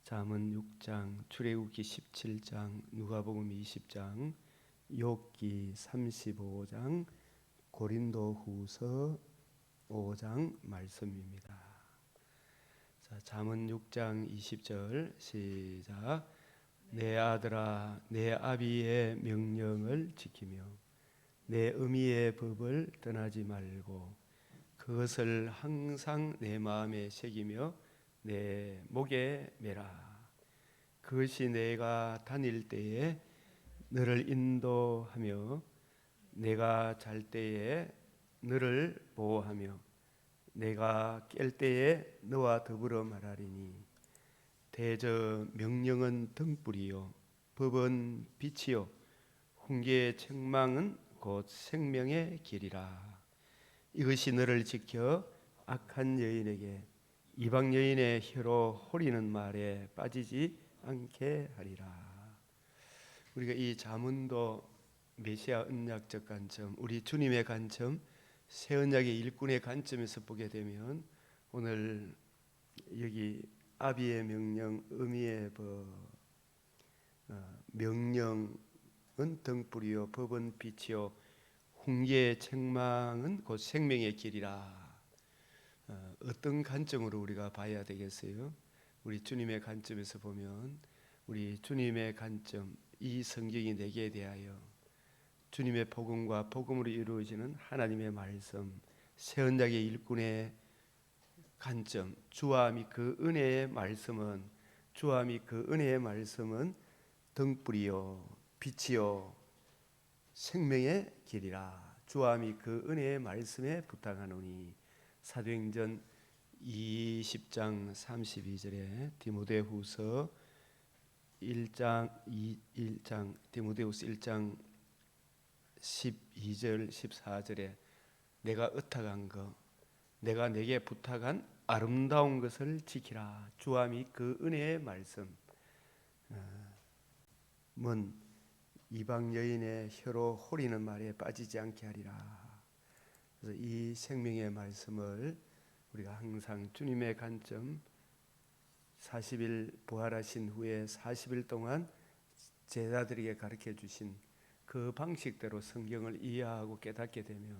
잠언 6장, 출애굽기 17장, 누가복음 20장, 욥기 35장, 고린도후서 5장 말씀입니다. 자, 잠언 6장 20절 시작. 내 아들아, 내 아비의 명령을 지키며 내 어미의 법을 떠나지 말고 그것을 항상 내 마음에 새기며 내 목에 매라. 그것이 내가 다닐 때에 너를 인도하며 내가 잘 때에 너를 보호하며 내가 깰 때에 너와 더불어 말하리니. 대저 명령은 등불이요 법은 빛이요 훈계의 책망은 곧 생명의 길이라. 이것이 너를 지켜 악한 여인에게 이방 여인의 혀로 호리는 말에 빠지지 않게 하리라. 우리가 이 잠언도 메시아 언약적 관점, 우리 주님의 관점, 새 언약의 일꾼의 관점에서 보게 되면 오늘 여기 아비의 명령, 어미의 법, 명령은 등불이요 법은 빛이요 훈계의 책망은 곧 생명의 길이라. 어떤 관점으로 우리가 봐야 되겠어요? 우리 주님의 관점에서 보면 우리 주님의 관점, 이 성경이 내게 대하여 주님의 복음과 복음으로 이루어지는 하나님의 말씀, 새 언약의 일꾼의 관점, 주와 및 그 은혜의 말씀은, 주와 및 그 은혜의 말씀은 등불이요 빛이요 생명의 길이라. 주와 및 그 은혜의 말씀에 부탁하노니. 사도행전 20장 32절에 디모데후서 1장 디모데후서 1장 12절 14절에 내가 의탁한 것, 내가 내게 부탁한 아름다운 것을 지키라. 주와 및 그 은혜의 말씀은 이방 여인의 혀로 호리는 말에 빠지지 않게 하리라. 그래서 이 생명의 말씀을 우리가 항상 주님의 관점, 40일 부활하신 후에 40일 동안 제자들에게 가르쳐 주신 그 방식대로 성경을 이해하고 깨닫게 되면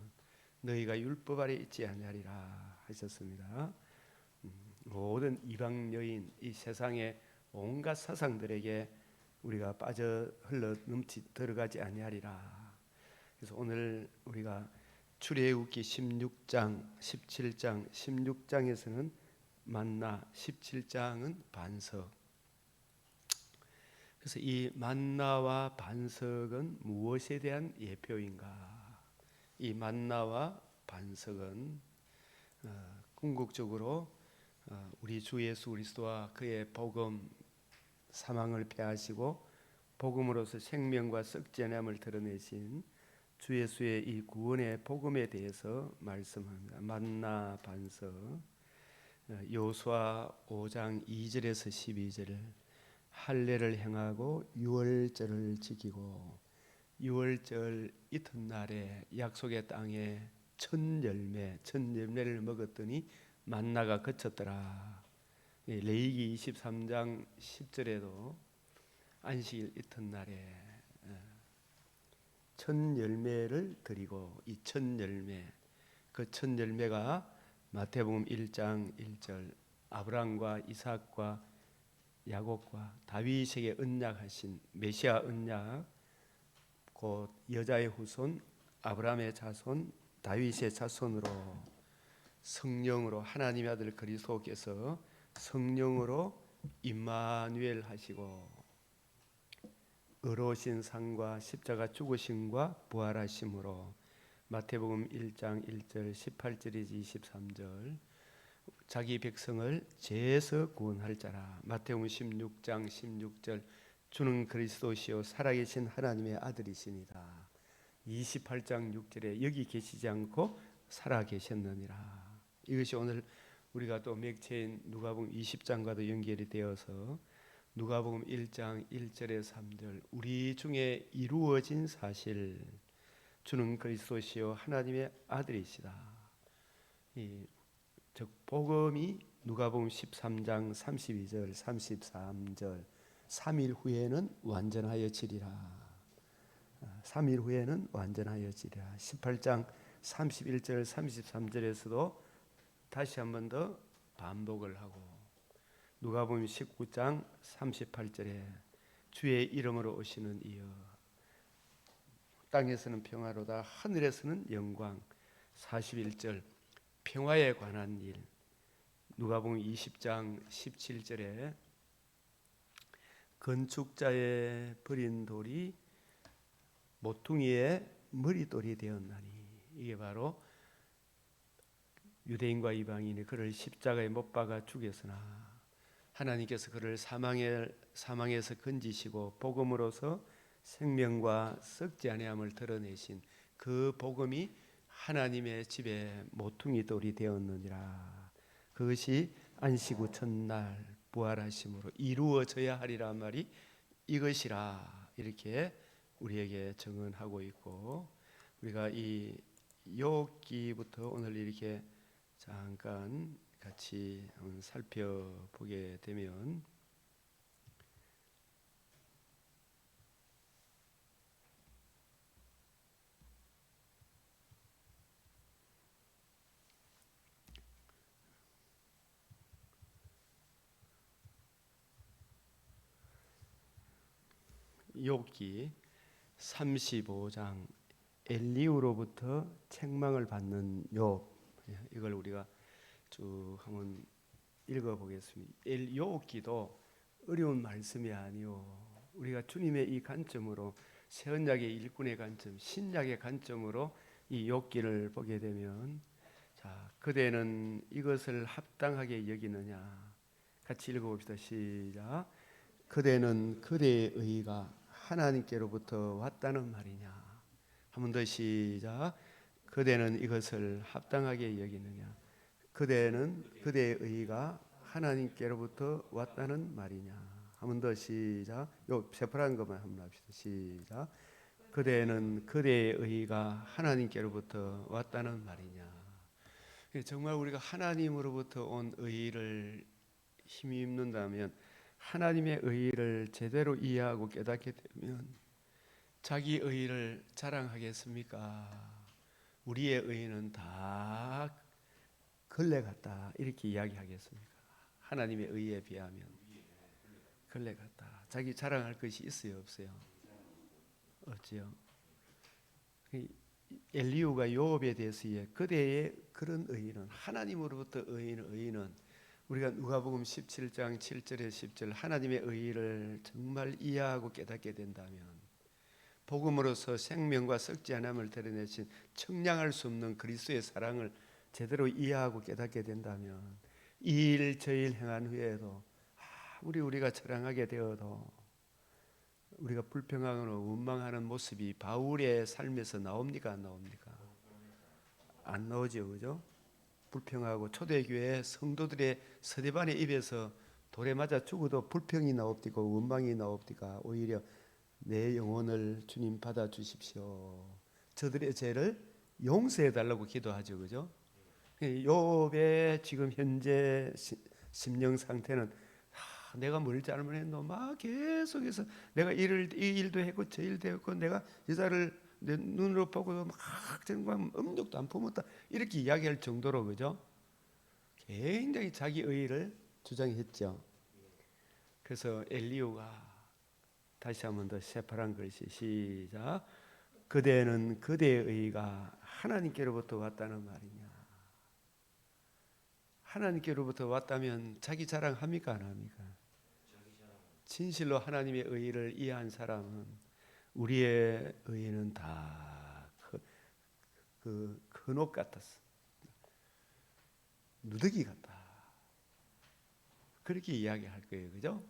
너희가 율법 아래 있지 아니하리라 하셨습니다. 모든 이방 여인, 이 세상의 온갖 사상들에게 우리가 빠져 흘러 들어가지 아니하리라. 그래서 오늘 우리가 출애굽기 16장, 17장, 16장에서는 만나, 17장은 반석. 그래서 이 만나와 반석은 무엇에 대한 예표인가? 이 만나와 반석은 궁극적으로 우리 주 예수 그리스도와 그의 복음, 사망을 패하시고 복음으로서 생명과 썩지 않음을 드러내신 주 예수의 이 구원의 복음에 대해서 말씀합니다. 만나 반석. 여호수아 5장 2절에서 12절을 할례를 행하고 유월절을 지키고 유월절 이튿날에 약속의 땅에 첫 열매를 먹었더니 만나가 그쳤더라. 레위기 23장 10절에도 안식일 이튿날에 첫 열매를 드리고 이 첫 열매, 그 첫 열매가 마태복음 1장 1절 아브라함과 이삭과 야곱과 다윗에게 언약하신 메시아 언약, 곧 여자의 후손 아브라함의 자손 다윗의 자손으로 성령으로 하나님의 아들 그리스도께서 성령으로 임마누엘 하시고 의로우신 상과 십자가 죽으심과 부활하심으로 마태복음 1장 1절 18절에서 23절 자기 백성을 죄에서 구원할 자라. 마태복음 16장 16절 주는 그리스도시요 살아계신 하나님의 아들이시니라. 28장 6절에 여기 계시지 않고 살아계셨느니라. 이것이 오늘 우리가 또 맥체인 누가복음 20장과도 연결이 되어서 누가복음 1장 1절에 3절 우리 중에 이루어진 사실, 주는 그리스도시요 하나님의 아들이시다. 즉 복음이 누가복음 13장 32절 33절 3일 후에는 완전하여지리라. 3일 후에는 완전하여지리라. 18장 31절 33절에서도 다시 한 번 더 반복을 하고, 누가복음 19장 38절에 주의 이름으로 오시는 이여 땅에서는 평화로다 하늘에서는 영광. 41절 평화에 관한 일. 누가복음 20장 17절에 건축자의 버린 돌이 모퉁이의 머릿돌이 되었나니, 이게 바로 유대인과 이방인이 그를 십자가에 못 박아 죽였으나 하나님께서 그를 사망에서 건지시고 복음으로서 생명과 썩지 아니함을 드러내신 그 복음이 하나님의 집에 모퉁이 돌이 되었느니라. 그것이 안식 후 첫날 부활하심으로 이루어져야 하리라 말이 이것이라, 이렇게 우리에게 증언하고 있고, 우리가 이 욥기부터 오늘 이렇게 잠깐 같이 한번 살펴보게 되면, 욥기 35장 엘리후로부터 책망을 받는 욥, 이걸 우리가 쭉 한번 읽어보겠습니다. 욥기도 어려운 말씀이 아니요, 우리가 주님의 이 관점으로, 새언약의 일꾼의 관점, 신약의 관점으로 이 욥기를 보게 되면, 자, 그대는 이것을 합당하게 여기느냐, 같이 읽어봅시다. 시작. 그대는 그대의 의가 하나님께로부터 왔다는 말이냐. 한 번 더 시작. 그대는 이것을 합당하게 여기느냐. 그대는 그대의 의가 하나님께로부터 왔다는 말이냐. 한 번 더 시작. 요 세파란 것만 한번 합시다. 시작. 그대는 그대의 의가 하나님께로부터 왔다는 말이냐. 정말 우리가 하나님으로부터 온 의를 힘입는다면, 하나님의 의를 제대로 이해하고 깨닫게 되면 자기 의를 자랑하겠습니까? 우리의 의는 다 걸레 같다, 이렇게 이야기하겠습니까? 하나님의 의에 비하면 걸레 같다. 자기 자랑할 것이 있어요, 없어요? 없지요. 엘리후가 욥에 대해서 그대의 그런 의는, 하나님으로부터 의는 우리가 누가복음 17장 7절에 10절 하나님의 의를 정말 이해하고 깨닫게 된다면, 복음으로서 생명과 썩지 않음을 드러내신 청량할 수 없는 그리스도의 사랑을 제대로 이해하고 깨닫게 된다면, 이 일 저 일 행한 후에도 우리가 자랑하게 되어도 우리가 불평하거나 원망하는 모습이 바울의 삶에서 나옵니까, 안 나옵니까? 안 나오죠, 그죠? 불평하고, 초대교회 성도들의 서대반의 입에서 돌에 맞아 죽어도 불평이 나옵디고 원망이 나옵디가, 오히려 내 영혼을 주님 받아 주십시오, 저들의 죄를 용서해 달라고 기도하죠, 그죠? 욥의 지금 현재 심령 상태는, 내가 뭘 잘못했노, 막 계속해서 내가 이 일도 했고 저 일도 했고, 내가 여자를 내 눈으로 보고도 막 정말 음욕도 안 품었다, 이렇게 이야기할 정도로, 그죠? 굉장히 자기 의의를 주장했죠. 그래서 엘리후가 다시 한 번 더 새파란 글씨, 시작. 그대는 그대의 의가 하나님께로부터 왔다는 말이냐. 하나님께로부터 왔다면 자기 자랑합니까, 안 합니까? 진실로 하나님의 의를 이해한 사람은 우리의 의는 다 그 근옷 같았어, 누더기 같다, 그렇게 이야기할 거예요, 그죠?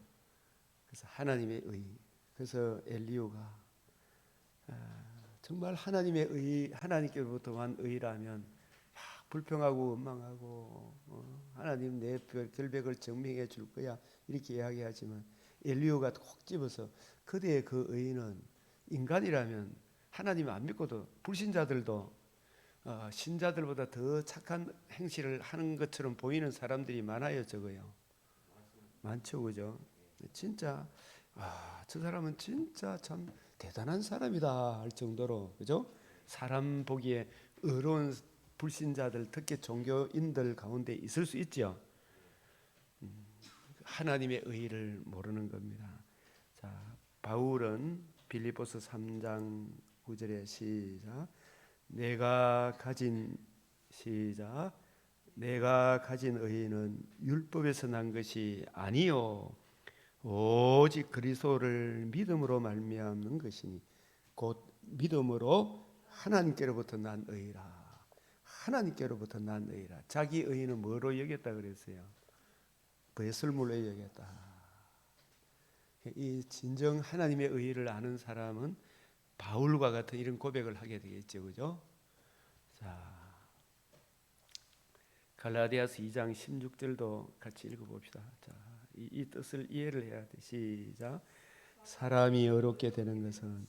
그래서 하나님의 의. 그래서 엘리후가 정말 하나님의 의, 하나님께로부터 온 의라면 불평하고 원망하고, 하나님 내 결백을 증명해 줄 거야, 이렇게 이야기하지만, 엘리후가 콕 집어서 그대의 그 의는 인간이라면 하나님 안 믿고도, 불신자들도 신자들보다 더 착한 행실을 하는 것처럼 보이는 사람들이 많아요, 적어요. 많죠, 그죠? 진짜 저 사람은 진짜 참 대단한 사람이다 할 정도로, 그죠? 사람 보기에 의로운 불신자들, 특히 종교인들 가운데 있을 수 있죠. 하나님의 의를 모르는 겁니다. 자, 바울은 빌립보서 3장 9절에 시작. 시작. 내가 가진 의는 율법에서 난 것이 아니요 오직 그리스도를 믿음으로 말미암는 것이니 곧 믿음으로 하나님께로부터 난 의라. 하나님께로부터 난 의라. 자기 의는 뭐로 여겼다 그랬어요? 배설물로 여겼다. 이 진정 하나님의 의를 아는 사람은 바울과 같은 이런 고백을 하게 되겠죠, 그죠? 자, 갈라디아서 2장 16절도 같이 읽어봅시다. 자, 이 뜻을 이해를 해야 돼. 시작. 사람이 어렵게 되는 것은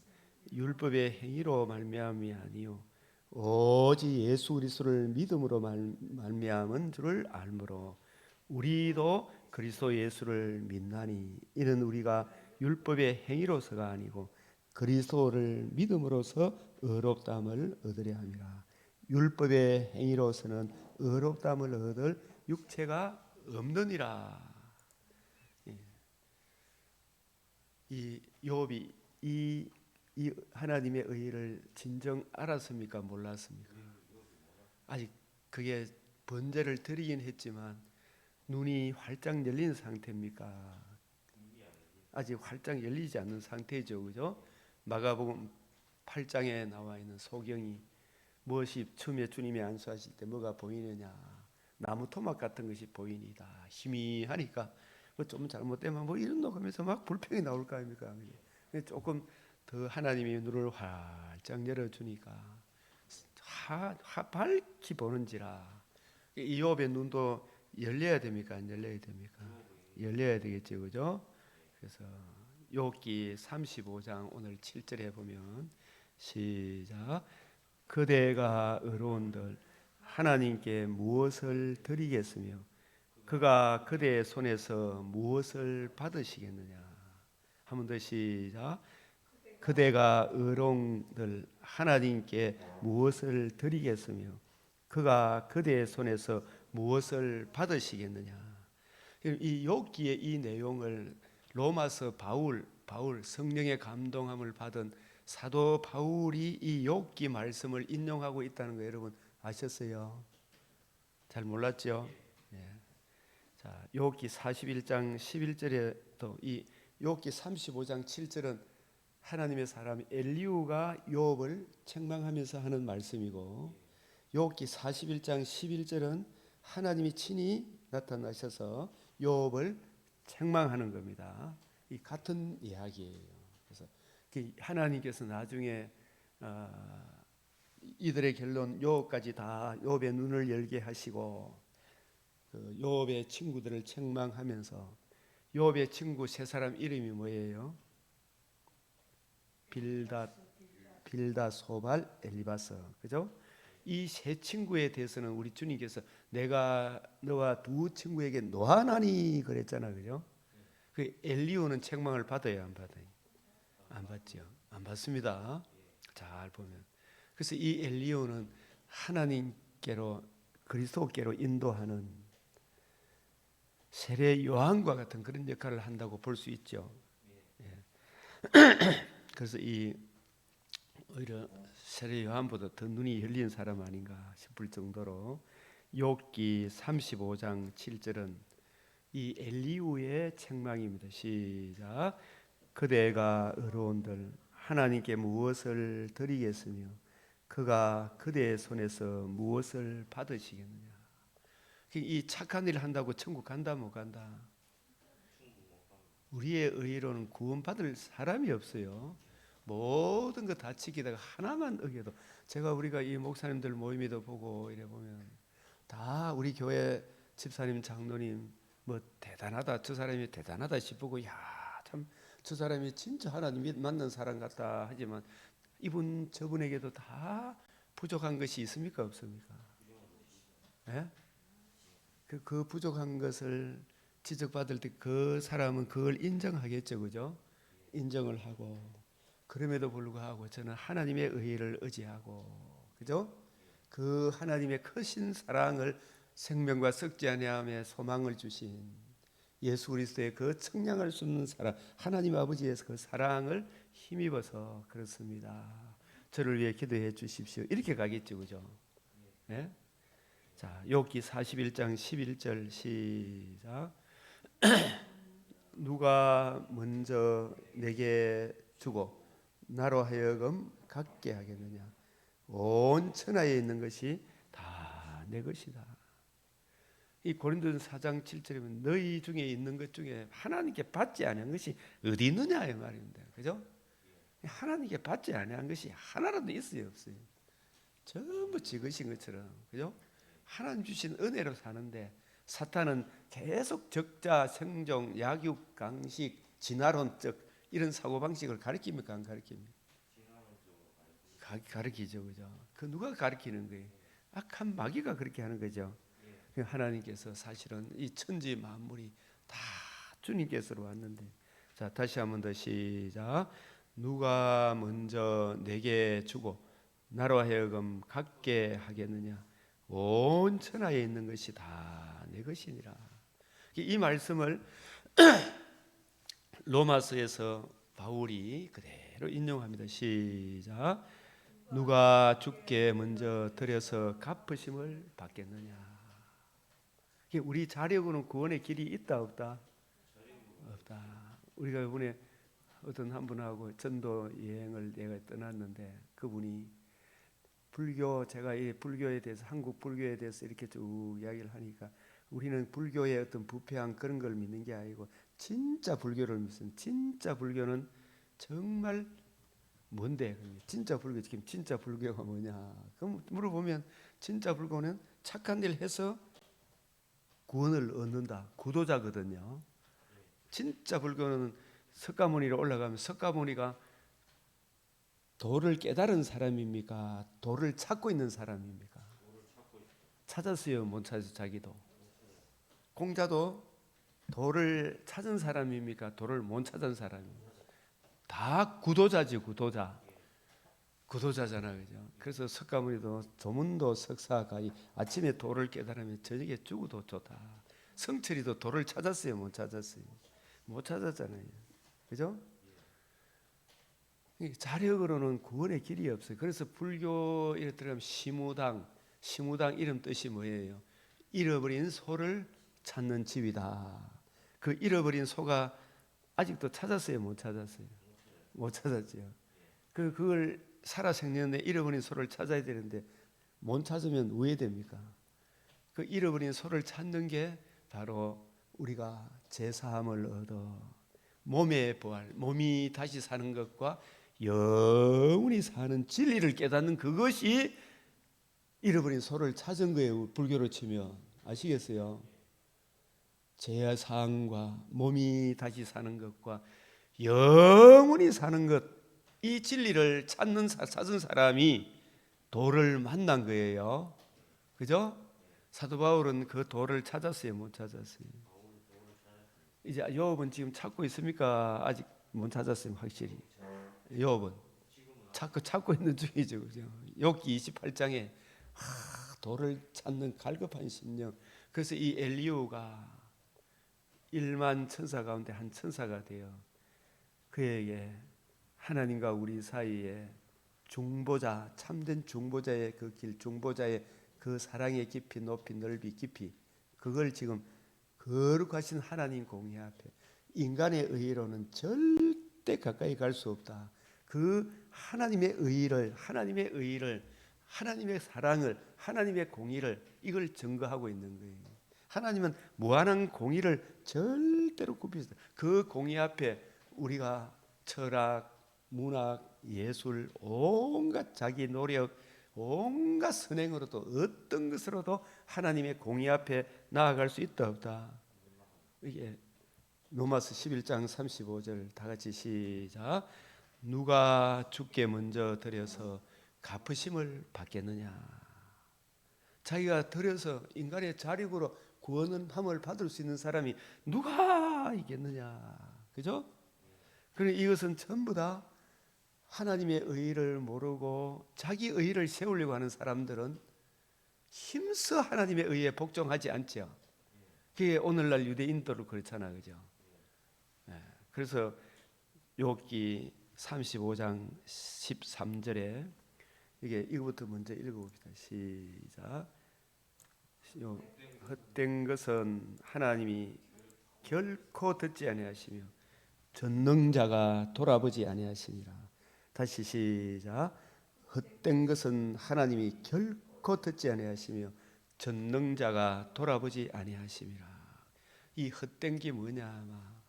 율법의 행위로 말미암이 아니요 오직 예수 그리스도를 믿음으로 말미암은 줄을 알므로 우리도 그리스도 예수를 믿나니 이는 우리가 율법의 행위로서가 아니고 그리스도를 믿음으로써 의롭다함을 얻으려 함이라. 율법의 행위로서는 의롭다함을 얻을 육체가 없느니라. 이 욥이 이 하나님의 의를 진정 알았습니까? 몰랐습니까? 아직 그게 번제를 드리긴 했지만 눈이 활짝 열린 상태입니까? 아직 활짝 열리지 않는 상태죠, 그죠? 마가복음 8장에 나와 있는 소경이 무엇이 처음에 주님이 안수하실 때 뭐가 보이느냐? 나무 토막 같은 것이 보이니다. 희미하니까 좀 잘못되면 뭐 이런 거 하면서 막 불평이 나올 거 아닙니까? 조금 더 하나님이 눈을 활짝 열어주니까 밝히 보는지라. 이욥의 눈도 열려야 됩니까? 안 열려야 됩니까? 열려야 되겠죠, 그죠? 그래서 욥기 35장 오늘 7절에 보면 시작. 그대가 의로운들 하나님께 무엇을 드리겠으며 그가 그대의 손에서 무엇을 받으시겠느냐. 한 번 더 시작. 그대가 의로운들 하나님께 무엇을 드리겠으며 그가 그대의 손에서 무엇을 받으시겠느냐. 이 욥기의 이 내용을 로마서 바울 성령의 감동함을 받은 사도 바울이 이 욥기 말씀을 인용하고 있다는 거 여러분 아셨어요? 잘 몰랐죠? 네. 자, 욥기 41장 11절에도 이 욥기 35장 7절은 하나님의 사람 엘리후가 욥을 책망하면서 하는 말씀이고 욥기 41장 11절은 하나님이 친히 나타나셔서 욥을 책망하는 겁니다. 이 같은 이야기예요. 그래서 하나님께서 나중에 이들의 결론 욥까지 다 욥의 눈을 열게 하시고 그 욥의 친구들을 책망하면서 욥의 친구 세 사람 이름이 뭐예요? 빌닷, 소발, 엘리바서, 그죠? 이 세 친구에 대해서는 우리 주님께서 내가 너와 두 친구에게 노하나니 그랬잖아, 그죠? 그 엘리후는 책망을 받아요, 안 받아요? 안 받죠. 안 받습니다. 잘 보면. 그래서 이 엘리후는 하나님께로 그리스도께로 인도하는 세례 요한과 같은 그런 역할을 한다고 볼 수 있죠. 예. 그래서 이 오히려 세례 요한보다 더 눈이 열린 사람 아닌가 싶을 정도로 욥기 35장 7절은 이 엘리후의 책망입니다. 시작. 그대가 의로운들 하나님께 무엇을 드리겠으며 그가 그대의 손에서 무엇을 받으시겠느냐. 이 착한 일을 한다고 천국 간다 못 간다? 우리의 의로는 구원받을 사람이 없어요. 모든 거 다 지키다가 하나만 어겨도 우리가 이 목사님들 모임에도 보고 이래 보면 다 우리 교회 집사님 장로님 뭐 대단하다 저 사람이 대단하다 싶고 야 참 저 사람이 진짜 하나님 맞는 사람 같다 하지만 이분 저분에게도 다 부족한 것이 있습니까 없습니까? 예? 그 부족한 것을 지적받을 때 그 사람은 그걸 인정하겠죠, 그죠? 인정을 하고 그럼에도 불구하고 저는 하나님의 의를 의지하고, 그죠? 그 하나님의 크신 사랑을 생명과 썩지 아니함의 소망을 주신 예수 그리스도의 그 청량할 수 없는 사랑, 하나님 아버지의 그 사랑을 힘입어서 그렇습니다. 저를 위해 기도해 주십시오. 이렇게 가겠죠, 그죠? 네? 자, 욥기 41장 11절 시작. 누가 먼저 내게 주고 나로 하여금 갖게 하겠느냐? 온 천하에 있는 것이 다 내 것이다. 이 고린도전서 4장 7절에 보면 너희 중에 있는 것 중에 하나님께 받지 아니한 것이 어디 있느냐 이 말입니다. 그죠? 하나님께 받지 아니한 것이 하나라도 있어요, 없어요? 전부 지 것인 것처럼, 그죠? 하나님 주신 은혜로 사는데 사탄은 계속 적자, 생존, 약육, 강식, 진화론적 이런 사고방식을 가르칩니까 안 가르칩니까? 가르치죠, 그죠? 그 누가 가르치는 거예요? 악한 마귀가 그렇게 하는 거죠. 하나님께서 사실은 이 천지 만물이 다 주님께서로 왔는데, 자 다시 한번 더 시작. 누가 먼저 내게 주고 나로 하여금 갖게 하겠느냐? 온 천하에 있는 것이 다 내 것이니라. 이 말씀을 로마서에서 바울이 그대로 인용합니다. 시작. 누가 주께 먼저 드려서 갚으심을 받겠느냐? 우리 자력으로는 구원의 길이 있다 없다? 없다. 우리가 이번에 어떤 한 분하고 전도 여행을 내가 떠났는데 그분이 제가 이 불교에 대해서, 한국 불교에 대해서 이렇게 쭉 이야기를 하니까 우리는 불교의 어떤 부패한 그런 걸 믿는 게 아니고 진짜 불교를 믿습니다. 진짜 불교는 정말 뭔데? 진짜 불교, 지금 진짜 불교가 뭐냐? 그럼 물어보면 진짜 불교는 착한 일 해서 구원을 얻는다. 구도자거든요. 진짜 불교는 석가모니로 올라가면 석가모니가 도를 깨달은 사람입니까? 도를 찾고 있는 사람입니까? 찾았어요, 못 찾았어요, 자기도. 공자도 도를 찾은 사람입니까? 도를 못 찾은 사람입니까? 다 구도자지, 구도자. 구도자잖아, 그죠? 그래서 석가모니도 조문도 석사가이 아침에 도를 깨달으면 저녁에 죽어도 좋다. 성철이도 도를 찾았어요, 못 찾았어요? 못 찾았잖아요, 그죠? 자력으로는 구원의 길이 없어요. 그래서 불교에 들어가면 시무당 이름 뜻이 뭐예요? 잃어버린 소를 찾는 집이다. 그 잃어버린 소가 아직도 찾았어요, 못 찾았어요? 못 찾았죠. 그걸 살아생전에 잃어버린 소를 찾아야 되는데 못 찾으면 우회됩니까? 그 잃어버린 소를 찾는 게 바로 우리가 제사함을 얻어 몸의 부활, 몸이 다시 사는 것과 영원히 사는 진리를 깨닫는 그것이 잃어버린 소를 찾은 거예요. 불교로 치면 아시겠어요? 제사함과 몸이 다시 사는 것과 영원히 사는 것, 이 진리를 찾는 찾은 사람이 도를 만난 거예요. 그죠? 사도 바울은 그 도를 찾았어요, 못 찾았어요? 이제 욥은 지금 찾고 있습니까? 아직 못 찾았어요, 확실히. 욥은 찾고 있는 중이죠, 그죠? 욥기 28장에 도를 찾는 갈급한 심령. 그래서 이 엘리후가 1만 천사 가운데 한 천사가 되어 그에게 하나님과 우리 사이에 중보자, 참된 중보자의 그 길, 중보자의 그 사랑의 깊이, 높이, 넓이, 깊이, 그걸 지금 거룩하신 하나님 공의 앞에 인간의 의로는 절대 가까이 갈 수 없다. 그 하나님의 의를, 하나님의 사랑을, 하나님의 공의를 이걸 증거하고 있는 거예요. 하나님은 무한한 공의를 절대로 굽히시다. 그 공의 앞에 우리가 철학, 문학, 예술, 온갖 자기 노력, 온갖 선행으로도 어떤 것으로도 하나님의 공의 앞에 나아갈 수 있다 없다. 이게 로마서 11장 35절 다 같이 시작. 누가 주께 먼저 드려서 갚으심을 받겠느냐. 자기가 들여서 인간의 자력으로 구원함을 받을 수 있는 사람이 누가 있겠느냐. 그죠? 그러니 이것은 전부 다 하나님의 의의를 모르고 자기 의의를 세우려고 하는 사람들은 힘써 하나님의 의의에 복종하지 않죠. 그게 오늘날 유대인들도 그렇잖아, 그죠? 그래서 욥기 35장 13절에 이거부터 먼저 읽어봅시다. 시작. 헛된 것은 하나님이 결코 듣지 아니하시며 전능자가 돌아보지 아니하시니라. 다시 시작. 헛된 것은 하나님이 결코 듣지 아니하시며 전능자가 돌아보지 아니하심이라. 이 헛된 게 뭐냐?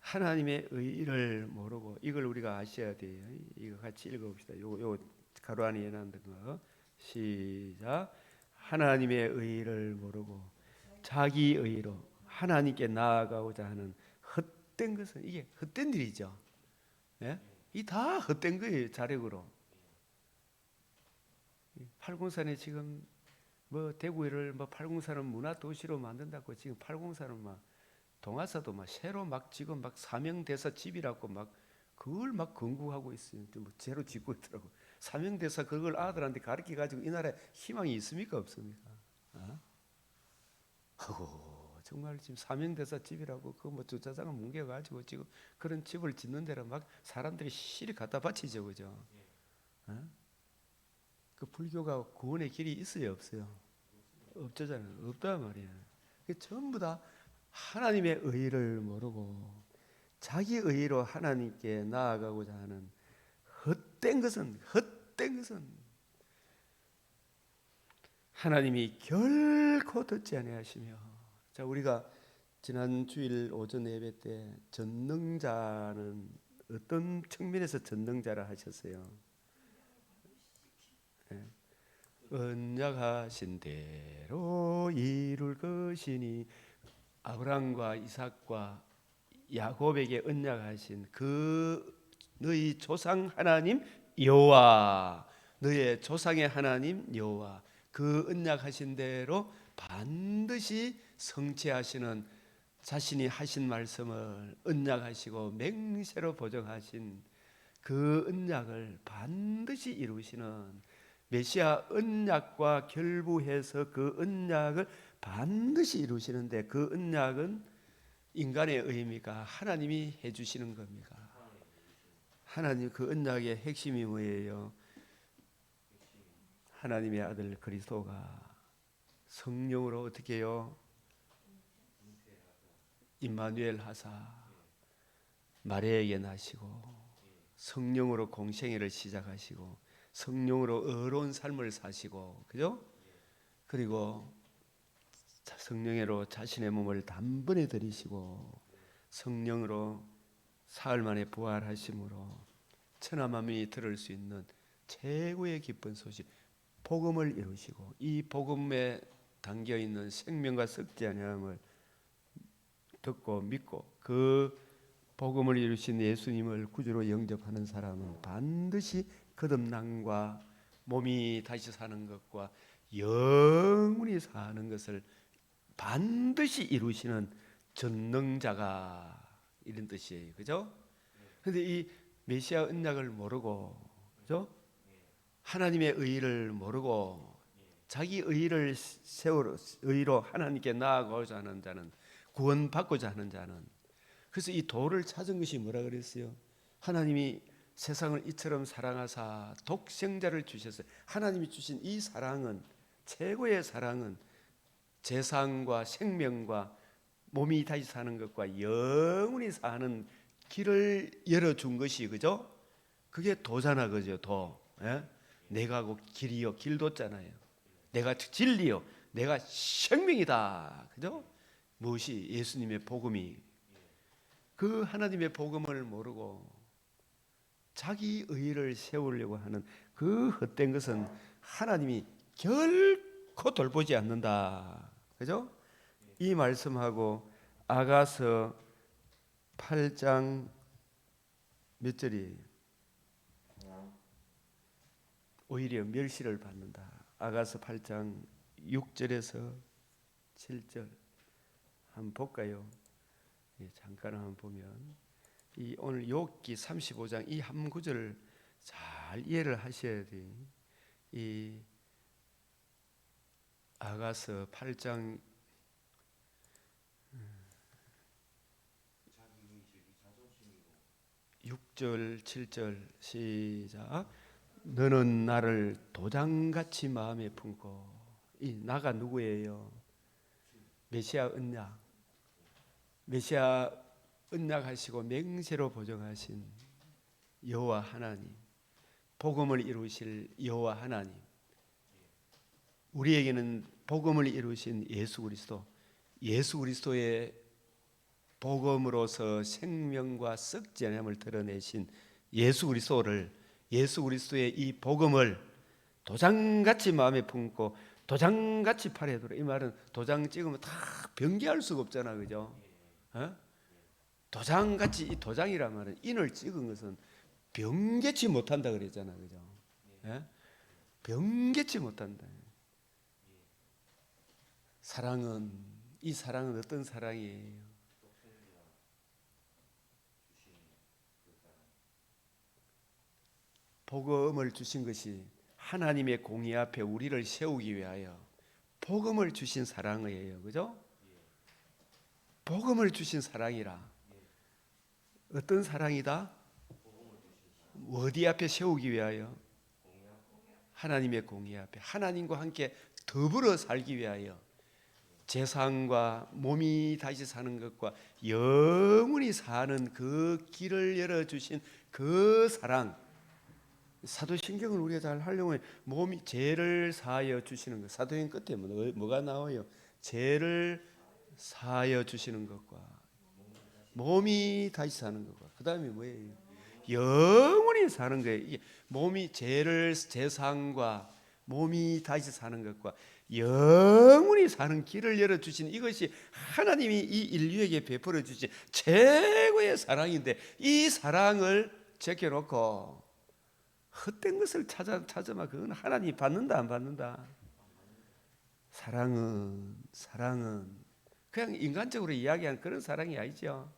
하나님의 의의를 모르고, 이걸 우리가 아셔야 돼요. 이거 같이 읽어봅시다. 요 가로 안에 해놨는 거. 시작. 하나님의 의의를 모르고 자기 의의로 하나님께 나아가고자 하는 헛된 것은, 이게 헛된 일이죠. 예? 이 다 헛된 거예요. 자력으로. 팔공산에 지금 대구를 팔공산은 문화 도시로 만든다고 지금 팔공산은 동아사도 새로 지금 사명대사 집이라고 그걸 건국하고 있어요. 새로 짓고 있더라고. 사명대사 그걸 아들한테 가르쳐 가지고 이 나라에 희망이 있습니까, 없습니까? 정말 지금 사명대사 집이라고 주차장을 뭉개 가지고 지금 그런 집을 짓는 데로 사람들이 실이 갖다 바치죠, 그죠? 그 불교가 구원의 길이 있어요, 없어요? 없잖아요. 없단 말이에요. 전부 다 하나님의 의의를 모르고 자기 의의로 하나님께 나아가고자 하는 헛된 것은 하나님이 결코 듣지 아니하시며. 자, 우리가 지난 주일 오전 예배 때 전능자는 어떤 측면에서 전능자라 하셨어요? 네. 언약하신 대로 이룰 것이니, 아브라함과 이삭과 야곱에게 언약하신 너희 조상 하나님 여호와, 너의 조상의 하나님 여호와, 그 언약하신 대로 반드시 성취하시는, 자신이 하신 말씀을 언약하시고 맹세로 보정하신 그 언약을 반드시 이루시는 메시아 언약과 결부해서 그 언약을 반드시 이루시는데, 그 언약은 인간의 의미가 하나님이 해주시는 겁니까? 하나님 그 언약의 핵심이 뭐예요? 하나님의 아들 그리스도가 성령으로 어떻게 해요? 임마누엘 하사 마리아에게 나시고 성령으로 공생애를 시작하시고 성령으로 의로운 삶을 사시고, 그죠? 그리고 성령으로 자신의 몸을 단번에 들이시고 성령으로 사흘 만에 부활하심으로 천하 만민이 들을 수 있는 최고의 기쁜 소식, 복음을 이루시고, 이 복음에 담겨 있는 생명과 썩지 아니함을 듣고 믿고 그 복음을 이루신 예수님을 구주로 영접하는 사람은 반드시 거듭남과 몸이 다시 사는 것과 영원히 사는 것을 반드시 이루시는 전능자가, 이런 뜻이에요. 그죠? 그런데 이 메시아 언약을 모르고, 그죠? 하나님의 의의를 모르고 자기 의의를 의의로 하나님께 나아가고자 하는 자는, 구원받고자 하는 자는, 그래서 이 도를 찾은 것이 뭐라 그랬어요? 하나님이 세상을 이처럼 사랑하사 독생자를 주셨어요. 하나님이 주신 이 사랑은, 최고의 사랑은 재산과 생명과 몸이 다시 사는 것과 영원히 사는 길을 열어준 것이, 그죠? 그게 도잖아, 그죠? 도. 예? 내가 곧 길이요, 길도잖아요. 내가 진리요, 내가 생명이다, 그죠? 무엇이? 예수님의 복음이. 그 하나님의 복음을 모르고 자기 의의를 세우려고 하는 그 헛된 것은 하나님이 결코 돌보지 않는다, 그죠? 이 말씀하고 아가서 8장 몇 절이에요? 오히려 멸시를 받는다. 아가서 8장 6절에서 7절 한번 볼까요? 예, 잠깐 한번 보면 이 오늘 욥기 35장 이 한 구절을 잘 이해를 하셔야 돼요. 이 아가서 8장 6절 7절 시작. 너는 나를 도장같이 마음에 품고, 이 나가 누구예요? 메시아 언약, 메시아 언약하시고 맹세로 보정하신 여호와 하나님, 복음을 이루실 여호와 하나님, 우리에게는 복음을 이루신 예수 그리스도, 예수 그리스도의 복음으로서 생명과 썩지 않음을 드러내신 예수 그리스도를, 예수 그리스도의 이 복음을 도장같이 마음에 품고 도장같이 팔에 들어. 이 말은 도장 찍으면 다 변개할 수가 없잖아, 그죠? 어? 도장같이, 이 도장이란 말은 인을 찍은 것은 변개치 못한다 그랬잖아, 그죠? 예? 변개치 못한다. 사랑은, 이 사랑은 어떤 사랑이에요? 복음을 주신 것이 하나님의 공의 앞에 우리를 세우기 위하여 복음을 주신 사랑이에요, 그죠? 복음을 주신 사랑이라. 어떤 사랑이다? 어디 앞에 세우기 위하여? 하나님의 공의 앞에, 하나님과 함께 더불어 살기 위하여 세상과 몸이 다시 사는 것과 영원히 사는 그 길을 열어주신 그 사랑. 사도신경을 우리가 잘 하려면 몸이 죄를 사하여 주시는 것. 사도행 끝에 뭐가 나와요? 죄를 사하여 주시는 것과 몸이 다시 사는 것과 그 다음에 뭐예요? 영원히 사는 거예요. 몸이 죄를, 죄상과 몸이 다시 사는 것과 영원히 사는 길을 열어주신 이것이 하나님이 이 인류에게 베풀어 주신 최고의 사랑인데, 이 사랑을 제껴놓고 헛된 것을 찾아만 그건 하나님이 받는다 안 받는다? 사랑은 그냥 인간적으로 이야기한 그런 사랑이 아니죠.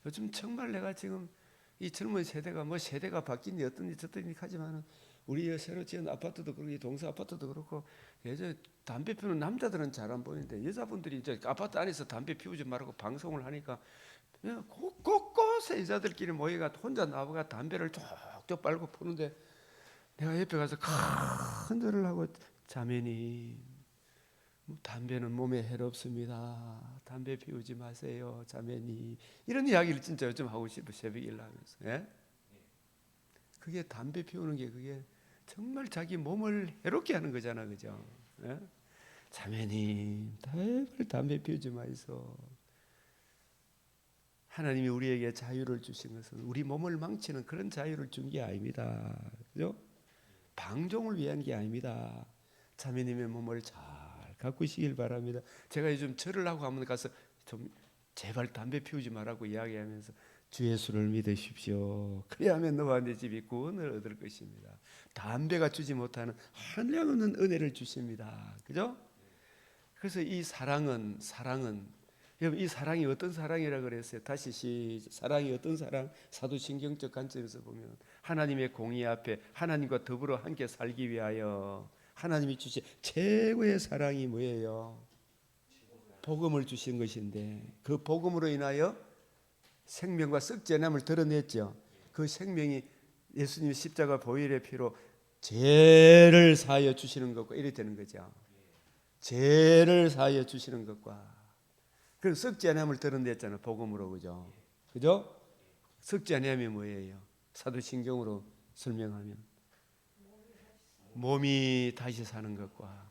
요즘 정말 내가 지금 이 젊은 세대가 뭐 세대가 바뀐지 어떤지 저떤지 하지만은 우리 새로 지은 아파트도 그렇고 동서 아파트도 그렇고 예전 담배 피우는 남자들은 잘 안 보이는데 여자분들이 이제 아파트 안에서 담배 피우지 말고 방송을 하니까 곳곳에 여자들끼리 모여가 혼자 나와가 담배를 쪽쪽 빨고 푸는데 내가 옆에 가서 큰 소리를 하고, 자매님, 담배는 몸에 해롭습니다. 담배 피우지 마세요, 자매님. 이런 이야기를 진짜 요즘 하고 싶어, 새벽 일하면서. 예? 그게 담배 피우는 게 그게 정말 자기 몸을 해롭게 하는 거잖아, 그죠? 예? 자매님, 제발 담배 피우지 마이소. 하나님이 우리에게 자유를 주신 것은 우리 몸을 망치는 그런 자유를 준 게 아닙니다, 그죠? 방종을 위한 게 아닙니다. 자매님의 몸을 잘 가꾸시길 바랍니다. 제가 요즘 절을 하고 한번 가서 좀 제발 담배 피우지 말라고 이야기하면서 주 예수를 믿으십시오. 그래야만 너와 내 집이 구원을 얻을 것입니다. 담배가 주지 못하는 한량없는 은혜를 주십니다. 그죠? 그래서 이 사랑은 여러분, 이 사랑이 어떤 사랑이라 그랬어요? 다시 사랑이 어떤 사랑? 사도신경적 관점에서 보면 하나님의 공의 앞에 하나님과 더불어 함께 살기 위하여 하나님이 주신 최고의 사랑이 뭐예요? 복음을 주신 것인데, 그 복음으로 인하여 생명과 썩지 않음을 드러냈죠. 그 생명이 예수님의 십자가 보혈의 피로 죄를 사하여 주시는 것과 이래 되는 거죠. 죄를 사하여 주시는 것과 그 썩지 않음을 드러냈잖아요, 복음으로. 그죠? 그죠? 썩지 않음이 뭐예요? 사도신경으로 설명하면 몸이 다시 사는 것과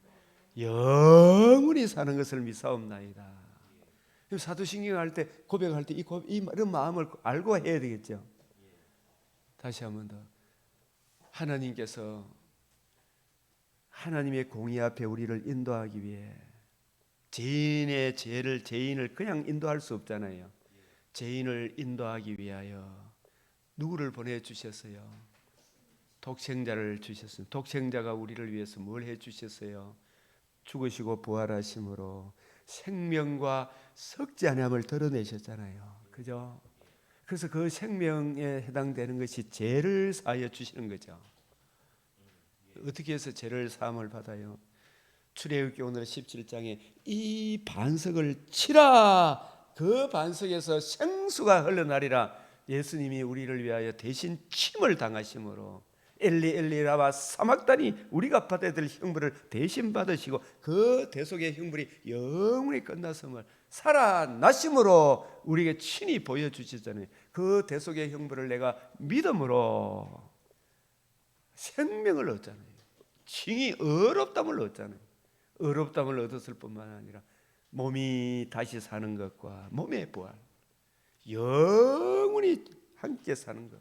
영원히 사는 것을 믿사옵나이다. 사도신경 할 때 고백할 때 이런 마음을 알고 해야 되겠죠. 다시 한번 더, 하나님께서 하나님의 공의 앞에 우리를 인도하기 위해 죄인을 그냥 인도할 수 없잖아요. 죄인을 인도하기 위하여 누구를 보내주셨어요? 독생자를 주셨습니다. 독생자가 우리를 위해서 뭘 해주셨어요? 죽으시고 부활하심으로 생명과 썩지 아니함을 드러내셨잖아요. 그죠? 그래서 그 생명에 해당되는 것이 죄를 사하여 주시는 거죠. 어떻게 해서 죄를 사함을 받아요? 출애굽기 오늘 17장에 이 반석을 치라, 그 반석에서 생수가 흘러나리라. 예수님이 우리를 위하여 대신 침을 당하심으로 엘리 엘리 라마 사막다니, 우리가 받아야 될 형벌을 대신 받으시고 그 대속의 형벌이 영원히 끝났음을 살아나심으로 우리에게 친히 보여주시잖아요. 그 대속의 형벌을 내가 믿음으로 생명을 얻잖아요. 칭이 어렵담을 얻잖아요. 어렵담을 얻었을 뿐만 아니라 몸이 다시 사는 것과 몸의 부활, 영원히 함께 사는 것,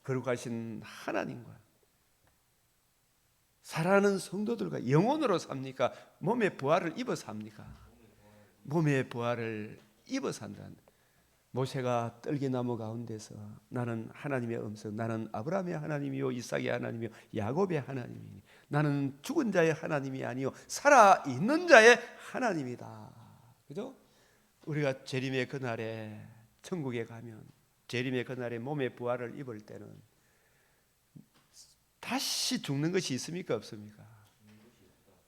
거룩하신 하나님과 살아가는 성도들과 영혼으로 삽니까? 몸의 부활을 입어 삽니까? 몸의 부활을 입어 산다는. 모세가 떨기나무 가운데서 나는 하나님의 음성, 나는 아브라함의 하나님이요 이삭의 하나님이요 야곱의 하나님이니 나는 죽은 자의 하나님이 아니요 살아있는 자의 하나님이다. 그죠? 우리가 재림의 그날에 천국에 가면, 재림의 그날에 몸의 부활을 입을 때는 다시 죽는 것이 있습니까 없습니까?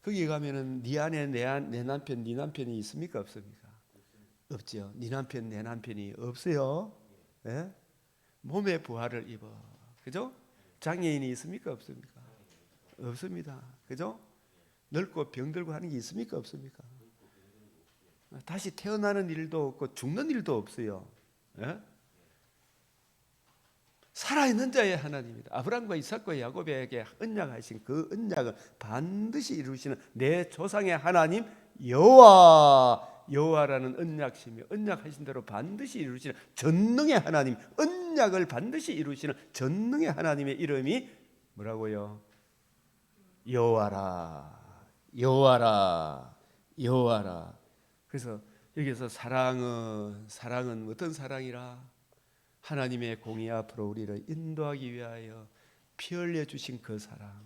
거기 가면은 네 안에 내 남편 네 남편이 있습니까 없습니까? 없죠. 네 남편 내 남편이 없어요. 네? 몸의 부활을 입어. 그죠? 장애인이 있습니까 없습니까? 없습니다. 그죠? 늙고 병들고 하는 게 있습니까 없습니까? 다시 태어나는 일도 없고 죽는 일도 없어요. 네? 살아있는 자의 하나님이다. 아브라함과 이삭과 야곱에게 언약하신 그 언약을 반드시 이루시는 내 조상의 하나님 여호와라는 언약심이 언약하신 대로 반드시 이루시는 전능의 하나님, 언약을 반드시 이루시는 전능의 하나님의 이름이 뭐라고요? 여호와라. 그래서 여기서 사랑은 어떤 사랑이라? 하나님의 공의 앞으로 우리를 인도하기 위하여 피 흘려 주신 그 사랑,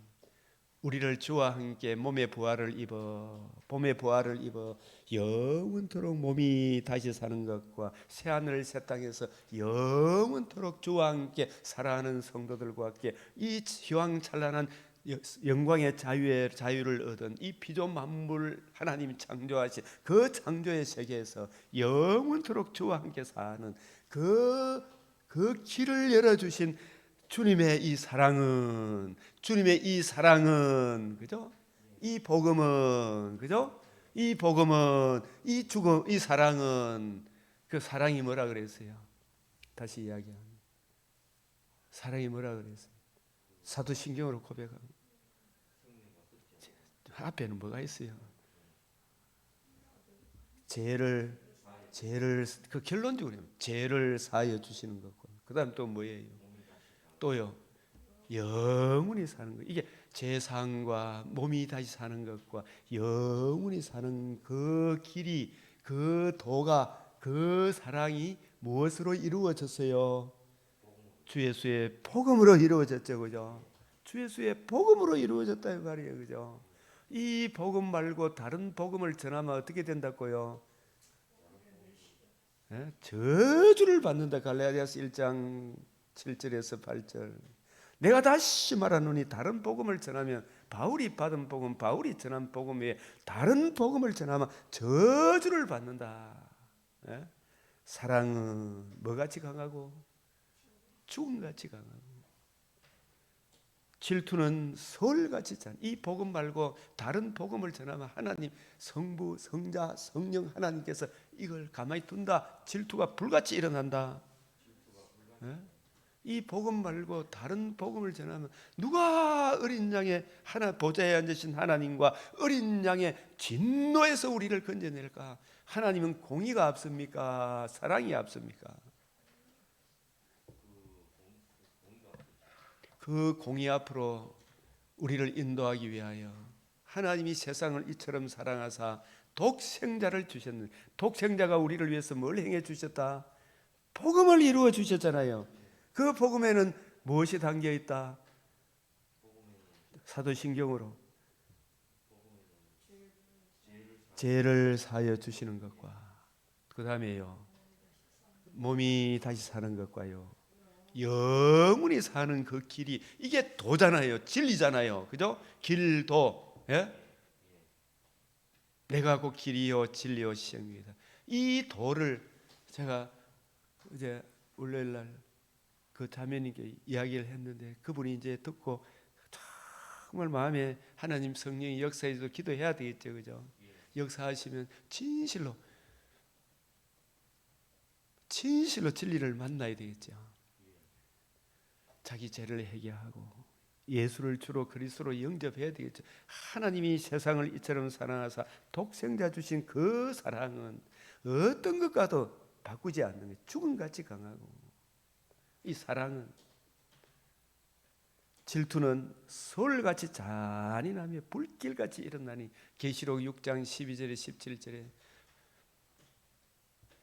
우리를 주와 함께 몸의 부활을 입어 영원토록 몸이 다시 사는 것과 새하늘 새 땅에서 영원토록 주와 함께 살아가는 성도들과 함께 이 희왕찬란한 영광의 자유를 얻은 이 피조 만물 하나님이 창조하신 그 창조의 세계에서 영원토록 주와 함께 사는 그 길을 열어주신 주님의 이 사랑은 그죠? 이 복음은 그죠? 이 죽음, 이 사랑은 그 사랑이 뭐라 그랬어요? 다시 이야기합니다. 사랑이 뭐라 그랬어요? 사도신경으로 고백하고 앞에는 뭐가 있어요? 죄를 그 결론적으로 죄를 사하여 주시는 거고, 그다음 또 뭐예요? 또요, 영원히 사는 거. 이게 죄사함과 몸이 다시 사는 것과 영원히 사는 그 길이, 그 도가, 그 사랑이 무엇으로 이루어졌어요? 주 예수의 복음으로 이루어졌죠, 그죠? 주 예수의 복음으로 이루어졌다 이 말이에요, 그죠? 이 복음 말고 다른 복음을 전하면 어떻게 된다고요? 저주를 받는다. 갈라디아서 1장 7절에서 8절. 내가 다시 말하노니 다른 복음을 전하면, 바울이 받은 복음, 바울이 전한 복음 외에 다른 복음을 전하면 저주를 받는다. 사랑은 뭐같이 강하고 죽음같이 강하고, 질투는 서울같이 잔. 이 복음 말고 다른 복음을 전하면 하나님, 성부, 성자, 성령 하나님께서 이걸 가만히 둔다. 질투가 불같이 일어난다. 이 복음 말고 다른 복음을 전하면 누가 어린 양의 보좌에 앉으신 하나님과 어린 양의 진노에서 우리를 건져낼까? 하나님은 공의가 앞섭니까? 사랑이 앞섭니까? 그 공의 앞으로 우리를 인도하기 위하여 하나님이 세상을 이처럼 사랑하사 독생자를 주셨는데, 독생자가 우리를 위해서 뭘 행해 주셨다? 복음을 이루어 주셨잖아요. 그 복음에는 무엇이 담겨 있다? 사도신경으로 죄를 사하여 주시는 것과 그 다음에요 몸이 다시 사는 것과요 영원히 사는 그 길이 이게 도잖아요. 진리잖아요. 그죠? 길도 예? 내가 곧 길이요 진리요 생명이다. 이 도를 제가 이제 월요일날 그 자매님께 이야기를 했는데 그분이 이제 듣고 정말 마음에 하나님 성령이 역사해서 기도해야 되겠죠. 그죠? 역사하시면 진실로 진리를 만나야 되겠죠. 자기 죄를 회개하고 예수를 주로 그리스도로 영접해야 되겠죠. 하나님이 세상을 이처럼 사랑하사 독생자 주신 그 사랑은 어떤 것과도 바꾸지 않는 거예요. 죽음같이 강하고 이 사랑은 질투는 서울같이 잔인하며 불길같이 일어나니 계시록 6장 12절에 17절에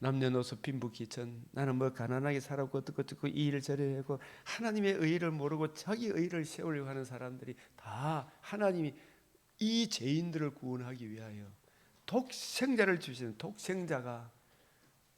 남녀노소 빈부귀천 나는 뭐 가난하게 살았고 어떻고 이 일을 저를 하고 하나님의 의의를 모르고 자기 의의를 세우려고 하는 사람들이 다 하나님이 이 죄인들을 구원하기 위하여 독생자를 주시는 독생자가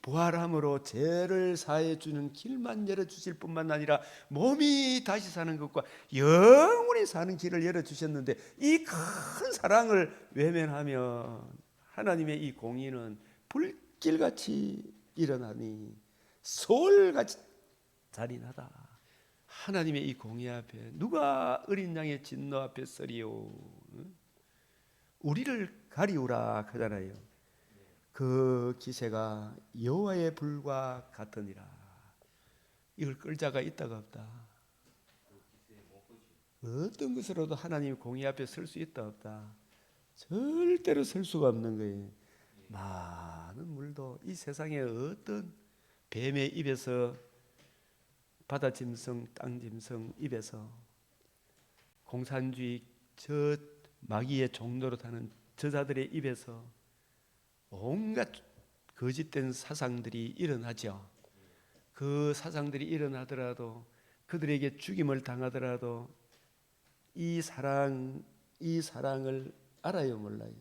부활함으로 죄를 사해 주는 길만 열어주실 뿐만 아니라 몸이 다시 사는 것과 영원히 사는 길을 열어주셨는데 이 큰 사랑을 외면하면 하나님의 이 공의는 불길같이 일어나니 소울같이 잔인하다. 하나님의 이 공의 앞에 누가 어린 양의 진노 앞에 서리요. 우리를 가리우라 하잖아요. 그 기세가 여호와의 불과 같으니라. 이걸 끌 자가 있다가 없다. 어떤 것으로도 하나님 공의 앞에 설 수 있다 없다. 절대로 설 수가 없는 거예요. 많은 물도 이 세상의 어떤 뱀의 입에서 바다 짐승, 땅 짐승 입에서 공산주의 저 마귀의 종로로 타는 저자들의 입에서 온갖 거짓된 사상들이 일어나죠. 그 사상들이 일어나더라도 그들에게 죽임을 당하더라도 이 사랑을 알아요 몰라요.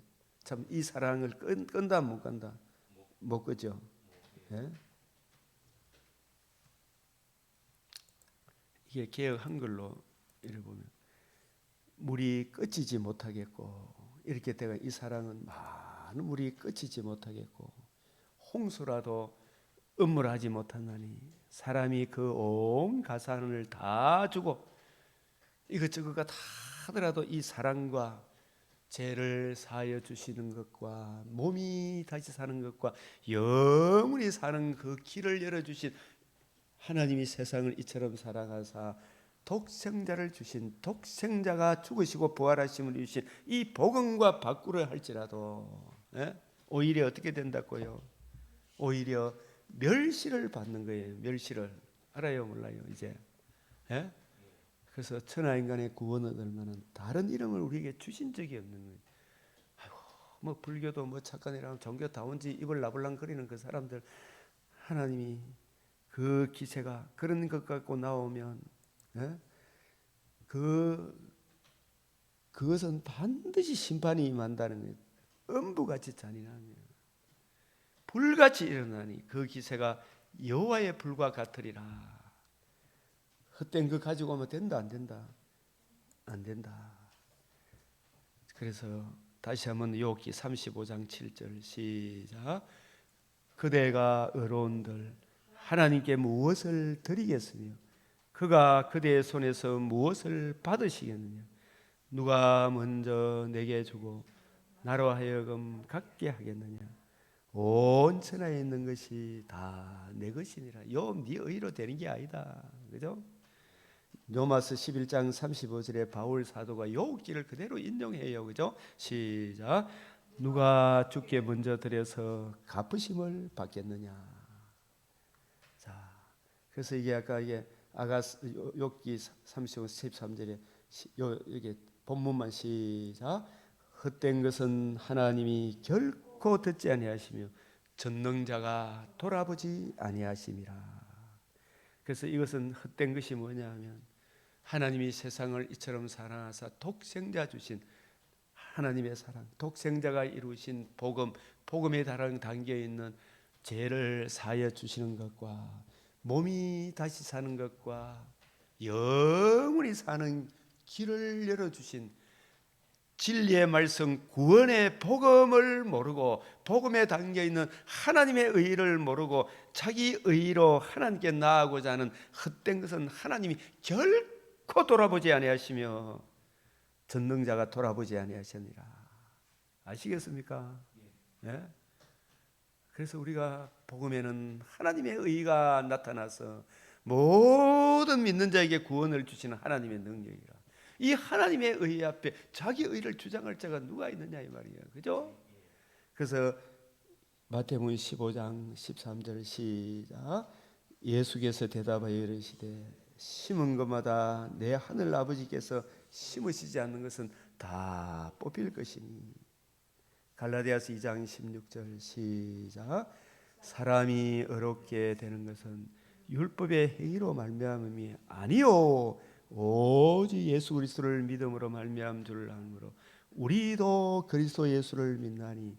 참 이 사랑을 끈다 못 끈다 못 끄죠. 예? 이게 개역 한글로 이렇게 보면 물이 끄지지 못하겠고 이렇게 되가 이 사랑은 많은 물이 끄지지 못하겠고 홍수라도 음물하지 못하나니 사람이 그 온 가산을 다 주고 이것저것가 다 하더라도 이 사랑과 죄를 사하여 주시는 것과 몸이 다시 사는 것과 영원히 사는 그 길을 열어주신 하나님이 세상을 이처럼 사랑하사 독생자를 주신 독생자가 죽으시고 부활하심을 주신 이 복음과 바꾸려 할지라도 오히려 어떻게 된다고요? 오히려 멸시를 받는 거예요. 멸시를 알아요 몰라요 이제? 그래서 천하인간의 구원을 얻으려면 다른 이름을 우리에게 주신 적이 없는 거예요. 아이고, 뭐 불교도 뭐 착간이라면 종교다운지 입을 나불랑거리는 그 사람들 하나님이 그 기세가 그런 것 갖고 나오면 그것은 반드시 심판이 임한다는 거예요. 음부같이 잔인하며 불같이 일어나니 그 기세가 여호와의 불과 같으리라. 헛된 거 가지고 오면 된다 안 된다? 안 된다. 그래서 다시 한번 욥기 35장 7절 시작. 그대가 의로운들 하나님께 무엇을 드리겠으며 그가 그대의 손에서 무엇을 받으시겠느냐. 누가 먼저 내게 주고 나로 하여금 갖게 하겠느냐. 온 천하에 있는 것이 다 내 것이니라. 욥 네 의로 되는 게 아니다. 그죠? 로마서 11장 35절에 바울 사도가 욥기를 그대로 인용해요. 그죠? 시작. 누가 주께 먼저 드려서 갚으심을 받겠느냐. 자, 그래서 이게 아까 이게 욥기 35, 13절에 이게 본문만 시작. 헛된 것은 하나님이 결코 듣지 아니하시며 전능자가 돌아보지 아니하심이라. 그래서 이것은 헛된 것이 뭐냐 하면 하나님이 세상을 이처럼 사랑하사 독생자 주신 하나님의 사랑, 독생자가 이루신 복음, 복음에 담겨 있는 죄를 사하여 주시는 것과 몸이 다시 사는 것과 영원히 사는 길을 열어주신 진리의 말씀 구원의 복음을 모르고 복음에 담겨있는 하나님의 의를 모르고 자기 의로 하나님께 나아가고자 하는 헛된 것은 하나님이 결코 돌아보지 아니하시며 전능자가 돌아보지 아니하시니라. 아시겠습니까? 예? 그래서 우리가 복음에는 하나님의 의가 나타나서 모든 믿는 자에게 구원을 주시는 하나님의 능력이라. 이 하나님의 의 앞에 자기 의를 주장할 자가 누가 있느냐 이 말이에요. 그죠? 그래서 마태복음 15장 13절 시작. 예수께서 대답하여 이르시되 심은 것마다 내 하늘 아버지께서 심으시지 않는 것은 다 뽑힐 것이니. 갈라디아서 2장 16절 시작. 사람이 의롭게 되는 것은 율법의 행위로 말미암음이 아니요 오직 예수 그리스도를 믿음으로 말미암은 줄 아므로 우리도 그리스도 예수를 믿나니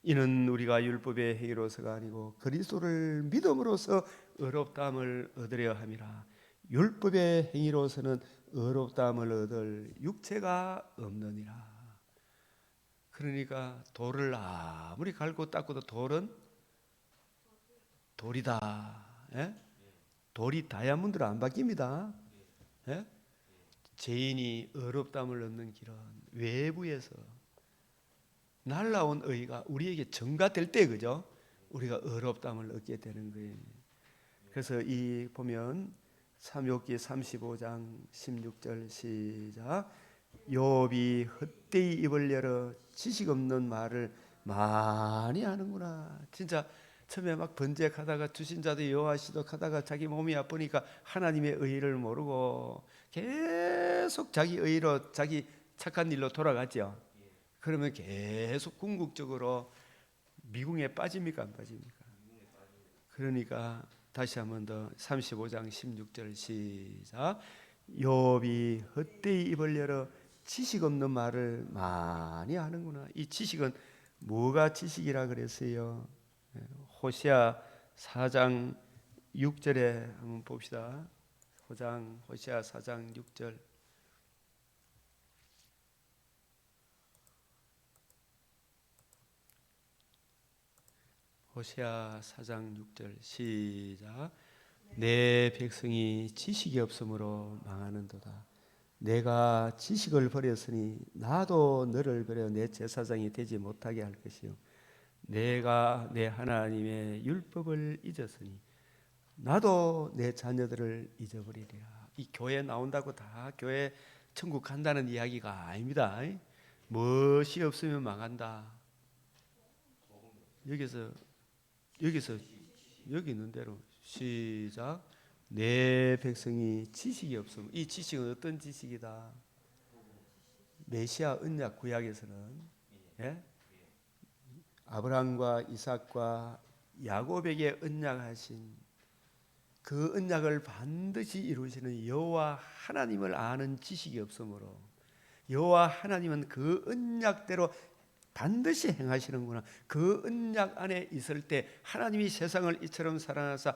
이는 우리가 율법의 행위로서가 아니고 그리스도를 믿음으로써 의롭다함을 얻으려 함이라. 율법의 행위로서는 의롭다함을 얻을 육체가 없느니라. 그러니까 돌을 아무리 갈고 닦아도 돌은 돌이다. 예? 돌이 다이아몬드로 안 바뀝니다. 예? 죄인이 의롭다함을 얻는 길은 외부에서 날라온 의가 우리에게 전가될 때, 그죠? 우리가 의롭다함을 얻게 되는 거예요. 그래서 이 보면 사무엘기 35장 16절 시작. 욥이 헛되이 입을 열어 지식 없는 말을 많이 하는구나. 진짜 처음에 막 번제하다가 주신자도 여호와시도 하다가 자기 몸이 아프니까 하나님의 의를 모르고 계속 자기 의로 자기 착한 일로 돌아가죠. 그러면 계속 궁극적으로 미궁에 빠집니까 안 빠집니까? 그러니까 다시 한 번 더 35장 16절 시작. 욥이 헛되이 입을 열어 지식 없는 말을 많이 하는구나. 이 지식은 뭐가 지식이라 그랬어요? 호시아 4장 6절에 한번 봅시다. 호시아 4장 6절. 호시아 4장 6절 시작. 내 백성이 지식이 없으므로 망하는도다. 내가 지식을 버렸으니 나도 너를 버려 내 제사장이 되지 못하게 할 것이요. 내가 내 하나님의 율법을 잊었으니 나도 내 자녀들을 잊어버리리라. 이 교회 나온다고 다 교회 천국 간다는 이야기가 아닙니다. 무엇이 없으면 망한다. 여기 있는 대로 시작. 내 백성이 지식이 없으면, 이 지식은 어떤 지식이다? 메시아 언약 구약에서는 아브라함과 이삭과 야곱에게 언약하신 그 언약을 반드시 이루시는 여호와 하나님을 아는 지식이 없으므로 여호와 하나님은 그 언약대로 반드시 행하시는구나. 그 언약 안에 있을 때 하나님이 세상을 이처럼 사랑하사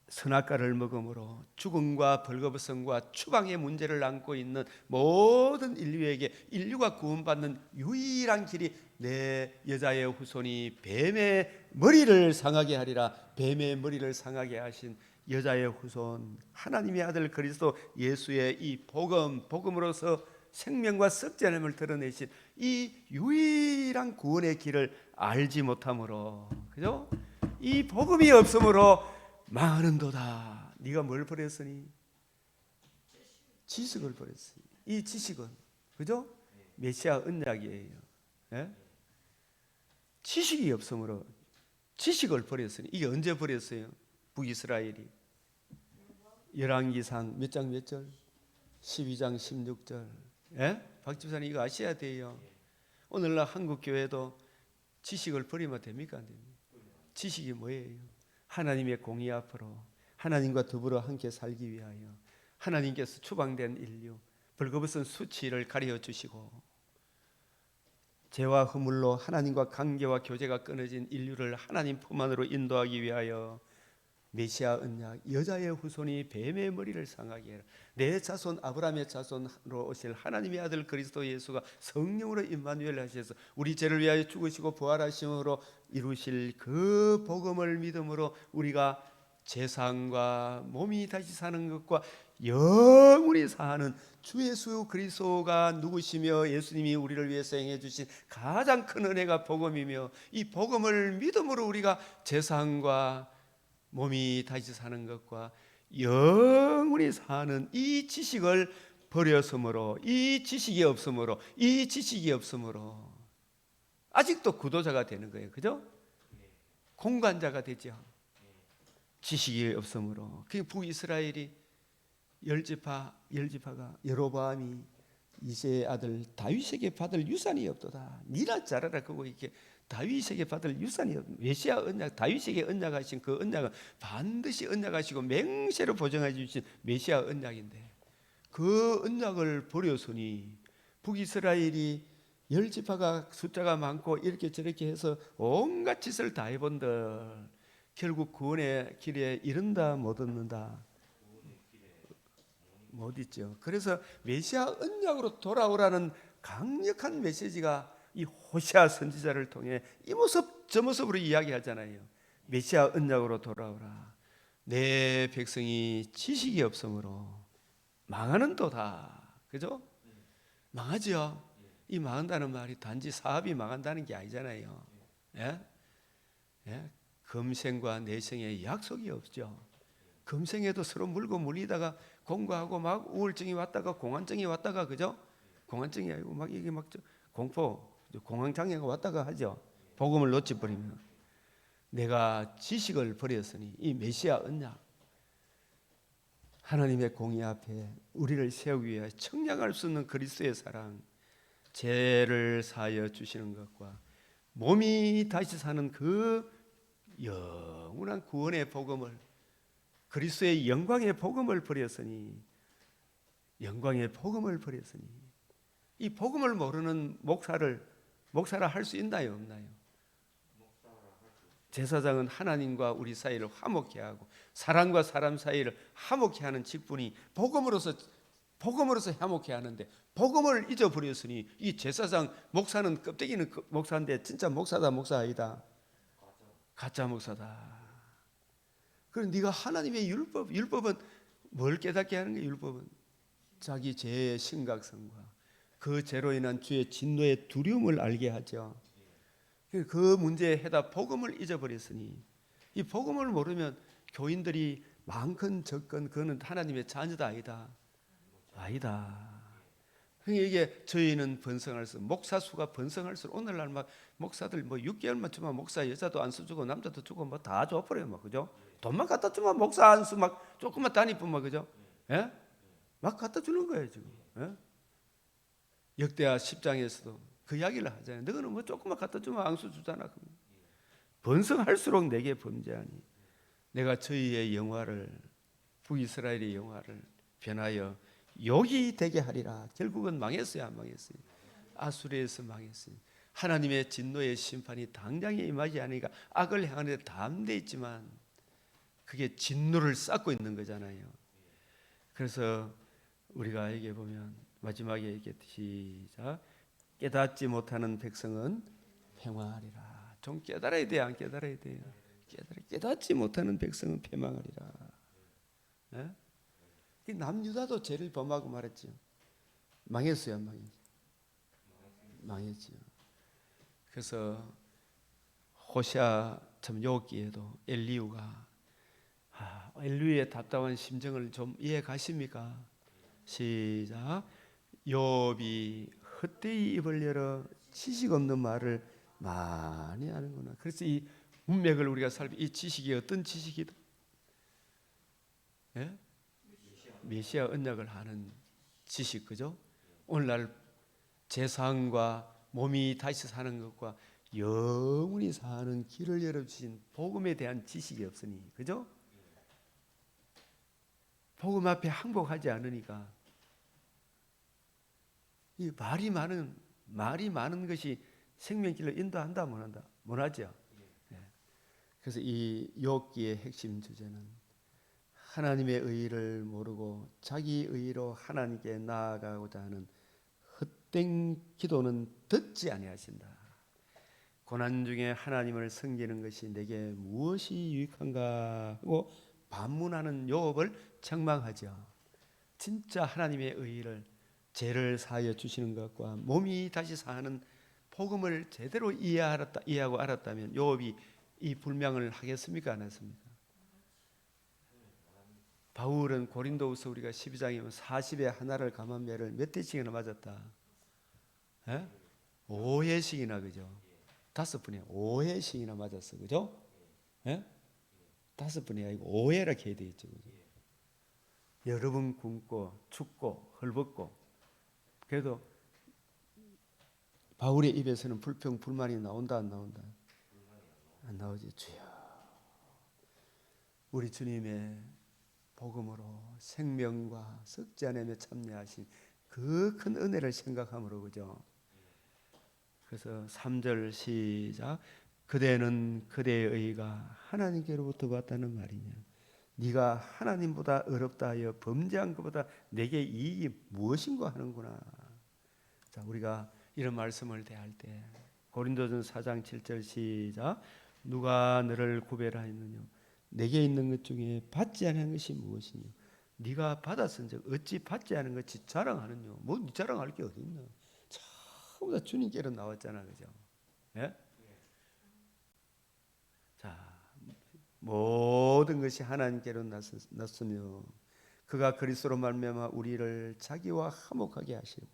선악과를 먹음으로 죽음과 벌거벗음과 추방의 문제를 안고 있는 모든 인류에게 인류가 구원받는 유일한 길이 내 여자의 후손이 뱀의 머리를 상하게 하리라. 뱀의 머리를 상하게 하신 여자의 후손 하나님의 아들 그리스도 예수의 이 복음으로서 생명과 썩지 않음을 드러내신 이 유일한 구원의 길을 알지 못함으로, 그죠? 이 복음이 없으므로 망하는도다. 네가 뭘 버렸으니? 지식을 버렸으니. 이 지식은, 그죠? 메시아 언약이에요. 예? 지식이 없으므로 지식을 버렸으니. 이게 언제 버렸어요? 북이스라엘이 열왕기상 몇 장 몇 절? 12장 16절. 예? 박 집사님 이거 아셔야 돼요. 오늘날 한국 교회도 지식을 버리면 됩니까? 안 됩니까? 지식이 뭐예요? 하나님의 공의 앞으로 하나님과 더불어 함께 살기 위하여 하나님께서 추방된 인류, 벌거벗은 수치를 가려 주시고 죄와 허물로 하나님과 관계와 교제가 끊어진 인류를 하나님 품 안으로 인도하기 위하여 메시아 언약, 여자의 후손이 뱀의 머리를 상하게 해라. 내 자손 아브라함의 자손으로 오실 하나님의 아들 그리스도 예수가 성령으로 임마누엘 하셔서 우리 죄를 위하여 죽으시고 부활하심으로 이루실 그 복음을 믿음으로 우리가 재산과 몸이 다시 사는 것과 영원히 사는 주 예수 그리스도가 누구시며 예수님이 우리를 위해서 행해 주신 가장 큰 은혜가 복음이며 이 복음을 믿음으로 우리가 재산과 몸이 다시 사는 것과 영원히 사는 이 지식을 버렸으므로 이 지식이 없으므로 아직도 구도자가 되는 거예요. 그죠? 공관자가 되죠. 지식이 없으므로. 그 북이스라엘이 열지파가 여로보암이 이새의 아들 다윗에게 받을 유산이 없도다. 니나 잘하라. 그거 이렇게 다윗에게 받을 유산이 없. 메시아 언약, 다윗에게 언약하신 그 언약은 반드시 언약하시고 맹세로 보증해 주신 메시아 언약인데 그 언약을 버렸으니 북이스라엘이 열지파가 숫자가 많고 이렇게 저렇게 해서 온갖 짓을 다 해본들 결국 구원의 길에 이른다 못 얻는다. 못 있죠. 그래서 메시아 언약으로 돌아오라는 강력한 메시지가 이 호시아 선지자를 통해 이 모습 저 모습으로 이야기하잖아요. 메시아 언약으로 돌아오라. 내 백성이 지식이 없으므로 망하는 도다. 그죠? 망하죠. 이 망한다는 말이 단지 사업이 망한다는 게 아니잖아요. 예? 예? 금생과 내생에 약속이 없죠. 금생에도 서로 물고 물리다가 공부하고 막 우울증이 왔다가 공황증이 왔다가 그죠? 공황증이 아니고 막 이게 막 공포 공황장애가 왔다가 하죠. 복음을 놓치 버리면 내가 지식을 버렸으니 이 메시아 언약 하나님의 공의 앞에 우리를 세우기 위해 청량할 수 없는 그리스도의 사랑 죄를 사하여 주시는 것과 몸이 다시 사는 그 영원한 구원의 복음을 그리스도의 영광의 복음을 버렸으니 이 복음을 모르는 목사라 할 수 있나요 없나요? 제사장은 하나님과 우리 사이를 화목케 하고 사람과 사람 사이를 화목케 하는 직분이 복음으로서 화목케 하는데 복음을 잊어버렸으니 이 제사장 목사는 껍데기는 목사인데 진짜 목사다 목사 아니다. 가짜 목사다. 그럼 네가 하나님의 율법은 뭘 깨닫게 하는 거야? 율법은 자기 죄의 심각성과 그 죄로 인한 주의 진노의 두려움을 알게 하죠. 그 문제의 해답 복음을 잊어버렸으니 이 복음을 모르면 교인들이 많건 적건 그거는 하나님의 자녀다 아니다. 그러니까 이게 저희는 번성할수록 목사 수가 번성할수록 오늘날 막 목사들 뭐 6개월만 주면 목사 여자도 안 써주고 남자도 주고 뭐 다 줘버려요, 막 그죠? 돈만 갖다 주면 목사 안 쓰 막 조금만 다니면 막 그죠? 예? 막 갖다 주는 거예요 지금. 예? 역대하 10장에서도 그 이야기를 하잖아요. 너는 뭐 조금만 갖다 주면 앙수 주잖아. 번성할수록 내게 범죄하니 내가 저희의 영화를 북이스라엘의 영화를 변하여 욕이 되게 하리라. 결국은 망했어요, 안 망했어요? 아수르에서 망했어요. 하나님의 진노의 심판이 당장에 임하지 않으니까 악을 행하는 데 담대 있지만 그게 진노를 쌓고 있는 거잖아요. 그래서 우리가 여기 보면 마지막에 얘기했듯이 시작. 깨닫지 못하는 백성은 패망하리라. 좀 깨달아야 돼요, 안 깨달아야 돼요? 깨닫지 못하는 백성은 패망하리라. 네? 남유다도 죄를 범하고 말했죠. 망했어요, 안 망했어요? 망했죠. 그래서 호시아 참 욥기에도 엘리후가 엘리후의 답답한 심정을 좀 이해 가십니까? 시작. 욥이 헛되이 입을 열어 지식 없는 말을 많이 하는구나. 그래서 이 문맥을 우리가 이 지식이 어떤 지식이다? 예? 메시아 언약을 하는 지식, 그죠? 오늘날 재산과 몸이 다시 사는 것과 영원히 사는 길을 열어주신 복음에 대한 지식이 없으니, 그죠? 복음 앞에 항복하지 않으니까 이 말이 많은 것이 생명길로 인도한다 못한다 못하죠. 예. 그래서 이 욥기의 핵심 주제는 하나님의 의를 모르고 자기 의로 하나님께 나아가고자 하는 헛된 기도는 듣지 아니하신다. 고난 중에 하나님을 섬기는 것이 내게 무엇이 유익한가 하고 반문하는 욥을 책망하죠. 진짜 하나님의 의를 죄를 사하여 주시는 것과 몸이 다시 사는 복음을 제대로 이해하고 알았다면 욥이 이 불명을 하겠습니까? 안 했습니까? 바울은 고린도후서 우리가 12장에 보면 40에 하나를 감한 매를 몇 대씩이나 맞았다. 에? 5회씩이나 그죠? 5번이야. 5회씩이나 맞았어. 그죠? 에? 5번이 아니고 5회라 해야 되겠죠. 그죠? 여러 번 굶고 춥고 헐벗고 그래도 바울의 입에서는 불평 불만이 나온다 안 나온다? 안 나오지. 주여 우리 주님의 복음으로 생명과 썩지 않으며 참여하신 그 큰 은혜를 생각함으로 그죠? 그래서 3절 시작. 그대는 그대의 의가 하나님께로부터 왔다는 말이냐? 네가 하나님보다 어렵다 하여 범죄한 것보다 내게 이익이 무엇인가 하는구나. 자, 우리가 이런 말씀을 대할 때 고린도전서 4장 7절 시작. 누가 너를 구별하였느냐? 내게 있는 것 중에 받지 않은 것이 무엇이냐? 네가 받았은즉 어찌 받지 않은 것이 자랑하느냐? 뭐 네 자랑할 게 어디 있나? 전부 다 주님께로 나왔잖아, 그죠? 예? 자, 모든 것이 하나님께로 났으며 그가 그리스도로 말미암아 우리를 자기와 화목하게 하시고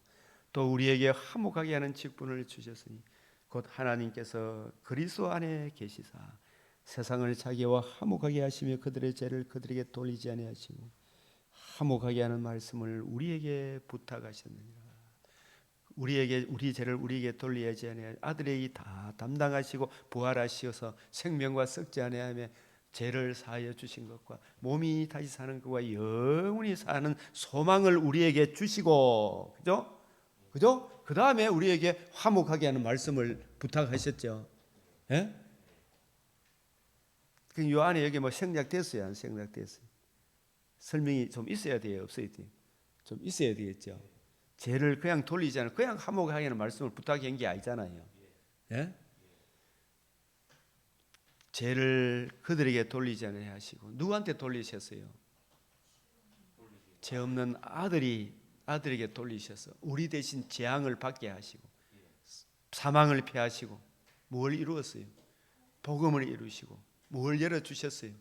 또 우리에게 화목하게 하는 직분을 주셨으니 곧 하나님께서 그리스도 안에 계시사 세상을 자기와 화목하게 하시며 그들의 죄를 그들에게 돌리지 아니하시고 화목하게 하는 말씀을 우리에게 부탁하셨느니라. 우리 죄를 우리에게 돌리지 아니하여 아들에게 다 담당하시고 부활하시어서 생명과 썩지 아니하며 죄를 사하여 주신 것과 몸이 다시 사는 것과 영원히 사는 소망을 우리에게 주시고 그죠? 그 다음에 우리에게 화목하게 하는 말씀을 부탁하셨죠. 예? 그 요 안에 여기 뭐 생략됐어요, 안 생략됐어요? 설명이 좀 있어야 돼요, 없어야 돼요? 좀 있어야 되겠죠. 죄를 그냥 돌리지 않고 그냥 화목하게 하는 말씀을 부탁한 게 아니잖아요. 예? 죄를 그들에게 돌리지 않아야 하시고 누구한테 돌리셨어요? 죄 없는 아들에게 돌리셔서 우리 대신 재앙을 받게 하시고 사망을 피하시고 뭘 이루었어요? 복음을 이루시고 뭘 열어주셨어요?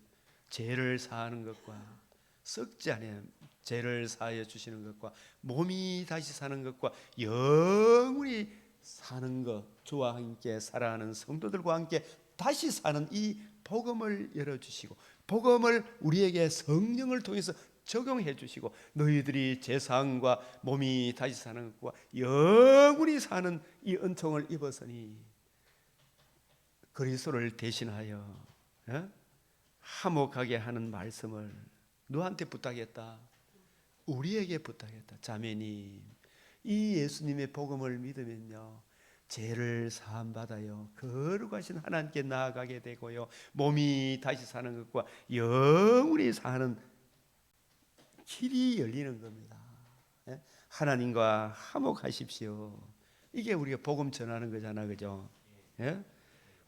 죄를 사하는 것과 썩지 않아요. 죄를 사하여 주시는 것과 몸이 다시 사는 것과 영원히 사는 것, 주와 함께 살아가는 성도들과 함께 다시 사는 이 복음을 열어주시고 복음을 우리에게 성령을 통해서 적용해 주시고 너희들이 제사함과 몸이 다시 사는 것과 영원히 사는 이 은총을 입었으니 그리스도를 대신하여 화목하게 하는 말씀을 누구한테 부탁했다? 우리에게 부탁했다. 자매님, 이 예수님의 복음을 믿으면요 죄를 사함 받아요 거룩하신 하나님께 나아가게 되고요 몸이 다시 사는 것과 영원히 사는 길이 열리는 겁니다. 하나님과 화목하십시오. 이게 우리가 복음 전하는 거잖아, 그죠?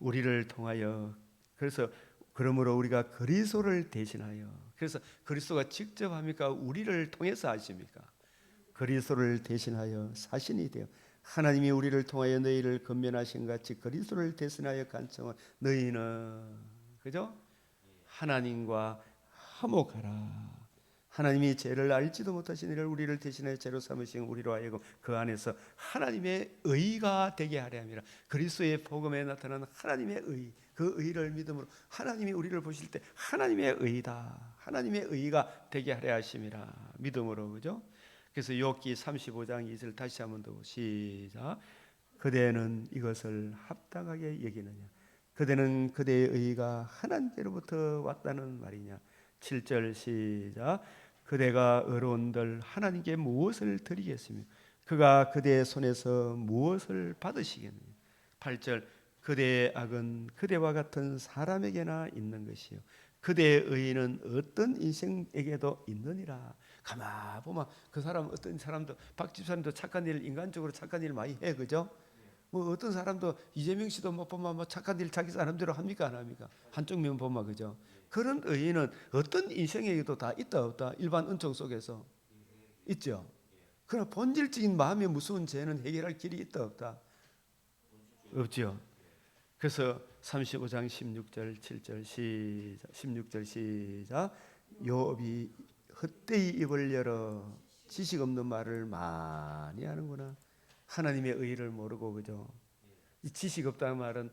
우리를 통하여 그래서 그러므로 우리가 그리스도를 대신하여 그래서 그리스도가 직접 합니까? 우리를 통해서 하십니까? 그리스도를 대신하여 사신이 되어 하나님이 우리를 통하여 너희를 건면하신 같이 그리스도를 대신하여 간청을 너희는 그죠? 하나님과 화목하라. 하나님이 죄를 알지도 못하신 이를 우리를 대신하여 죄로 삼으신 우리로 하여금 그 안에서 하나님의 의가 되게 하려 함이라. 그리스도의 복음에 나타난 하나님의 의, 그 의를 믿음으로 하나님이 우리를 보실 때 하나님의 의다, 하나님의 의가 되게 하려 하심이라 믿음으로. 그죠? 그래서 욥기 35장 2절 다시 한번 더 시작. 그대는 이것을 합당하게 여기느냐? 그대는 그대의 의가 하나님께로부터 왔다는 말이냐? 7절 시작. 그대가 어려운들 하나님께 무엇을 드리겠으며 그가 그대의 손에서 무엇을 받으시겠느냐. 8절 그대의 악은 그대와 같은 사람에게나 있는 것이요 그대의 의는 어떤 인생에게도 있느니라. 가만 보면 그 사람 어떤 사람도 박 집사님도 착한 일 인간적으로 착한 일 많이 해 그죠? 뭐 어떤 사람도 이재명 씨도 뭐 보면 뭐 착한 일 자기 사람대로 합니까 안 합니까? 한쪽 면 보면 그죠? 그런 의인은 어떤 인생에게도 다 있다 없다 일반 은총 속에서 있죠. 그러나 본질적인 마음의 무서운 죄는 해결할 길이 있다 없다 없죠. 그래서 35장 16절 7절 시작 16절 시작 욥이 헛되이 입을 열어 지식 없는 말을 많이 하는구나. 하나님의 의를 모르고 그죠. 이 지식 없다는 말은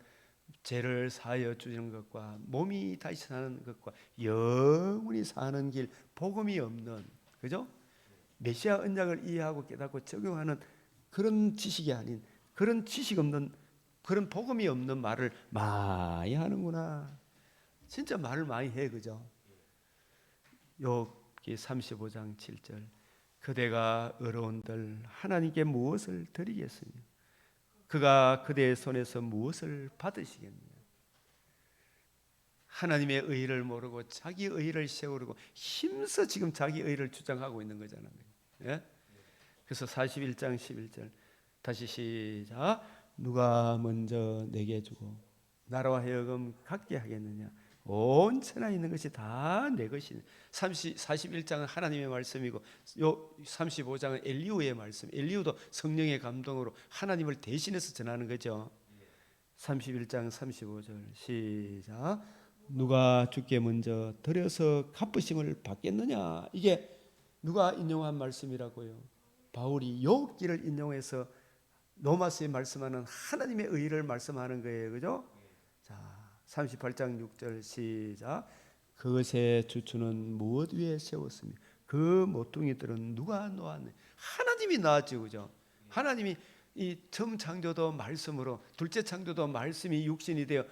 죄를 사하여 주는 것과 몸이 다시 사는 것과 영원히 사는 길 복음이 없는 그죠? 메시아 언약을 이해하고 깨닫고 적용하는 그런 지식이 아닌 그런 지식 없는 그런 복음이 없는 말을 많이 하는구나. 진짜 말을 많이 해 그죠? 욥기 35장 7절 그대가 어려운들 하나님께 무엇을 드리겠으며 그가 그대의 손에서 무엇을 받으시겠느냐. 하나님의 의를 모르고 자기 의를 세우려고 힘써 지금 자기 의를 주장하고 있는 거잖아요. 예? 그래서 41장 11절 다시 시작 누가 먼저 내게 주고 나라와 하여금 갖게 하겠느냐. 온 천하에 있는 것이 다 내 것이니. 41장은 하나님의 말씀이고 요 35장은 엘리후의 말씀. 엘리후도 성령의 감동으로 하나님을 대신해서 전하는 거죠. 31장 35절 시작 누가 주께 먼저 드려서 갚으심을 받겠느냐. 이게 누가 인용한 말씀이라고요? 바울이 욥기를 인용해서 로마서에 말씀하는 하나님의 의를 말씀하는 거예요. 그죠? 자, 38장 6절 시작 그것의 주추는 무엇 위에 세웠으며 그 모퉁이들은 누가 놓았느냐. 하나님이 낳았죠. 그죠? 하나님이 이 처음 창조도 말씀으로 둘째 창조도 말씀이 육신이 되어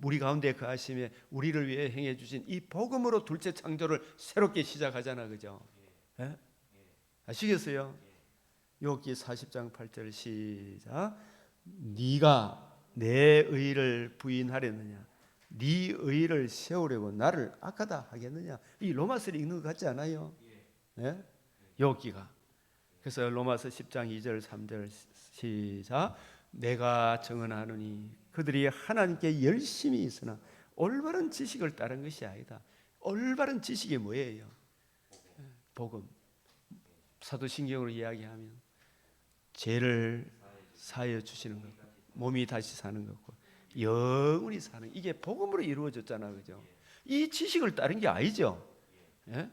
우리 가운데 거하심에 우리를 위해 행해 주신 이 복음으로 둘째 창조를 새롭게 시작하잖아. 그죠? 예? 아시겠어요? 욥기 40장 8절 시작 네가 내 의를 부인하려느냐 네 의를 세우려고 나를 악하다 하겠느냐. 이 로마서를 읽는 것 같지 않아요? 예? 욥기가. 그래서 로마서 10장 2절 3절 시작 내가 정언하노니 그들이 하나님께 열심히 있으나 올바른 지식을 따른 것이 아니다. 올바른 지식이 뭐예요? 복음. 사도신경으로 이야기하면 죄를 사하여 주시는 것, 몸이 다시 사는 것과 영원히 사는 이게 복음으로 이루어졌잖아, 그죠? 이 지식을 따른 게 아니죠. 예?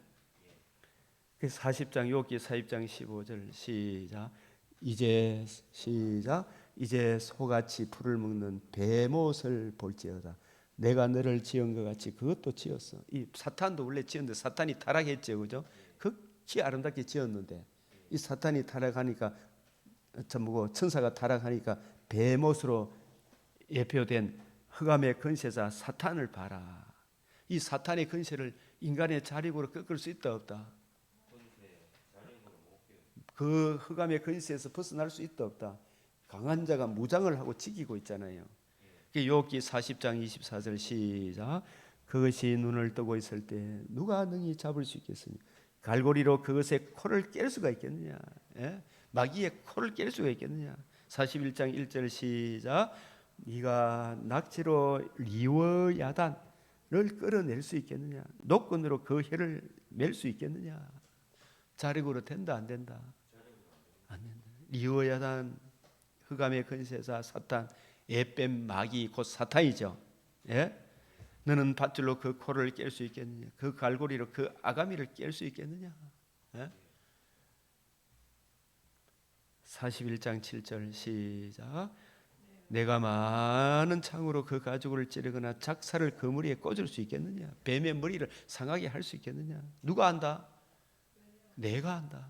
40장 욥기 40장 15절 시작 이제 시작 이제 소같이 풀을 먹는 뱀옷을 볼지어다 내가 너를 지은 것 같이 그것도 지었어. 이 사탄도 원래 지었는데 사탄이 타락했죠, 그죠? 극히 아름답게 지었는데 이 사탄이 타락하니까 전부고 천사가 타락하니까 뱀옷으로 예표된 흑암의 권세자 사탄을 봐라. 이 사탄의 권세를 인간의 자력으로 꺾을 수 있다 없다? 그 흑암의 권세에서 벗어날 수 있다 없다? 강한 자가 무장을 하고 지키고 있잖아요. 욥기 40장 24절 시작 그것이 눈을 뜨고 있을 때 누가 능히 잡을 수 있겠으며 갈고리로 그것의 코를 깰 수가 있겠느냐. 예? 마귀의 코를 깰 수가 있겠느냐. 41장 1절 시작 네가 낙지로 리워야단을 끌어낼 수 있겠느냐. 노끈으로 그 혀를 맬 수 있겠느냐. 자력으로 된다 안 된다? 안 된다. 리워야단 흑암의 권세자 사탄 에뱀 마귀 곧 사탄이죠. 예? 너는 밧줄로 그 코를 깰 수 있겠느냐. 그 갈고리로 그 아가미를 깰 수 있겠느냐. 예? 41장 7절 시작 내가 많은 창으로 그 가죽을 찌르거나 작사를 그 머리에 꽂을 수 있겠느냐. 뱀의 머리를 상하게 할 수 있겠느냐. 누가 한다? 내가 한다.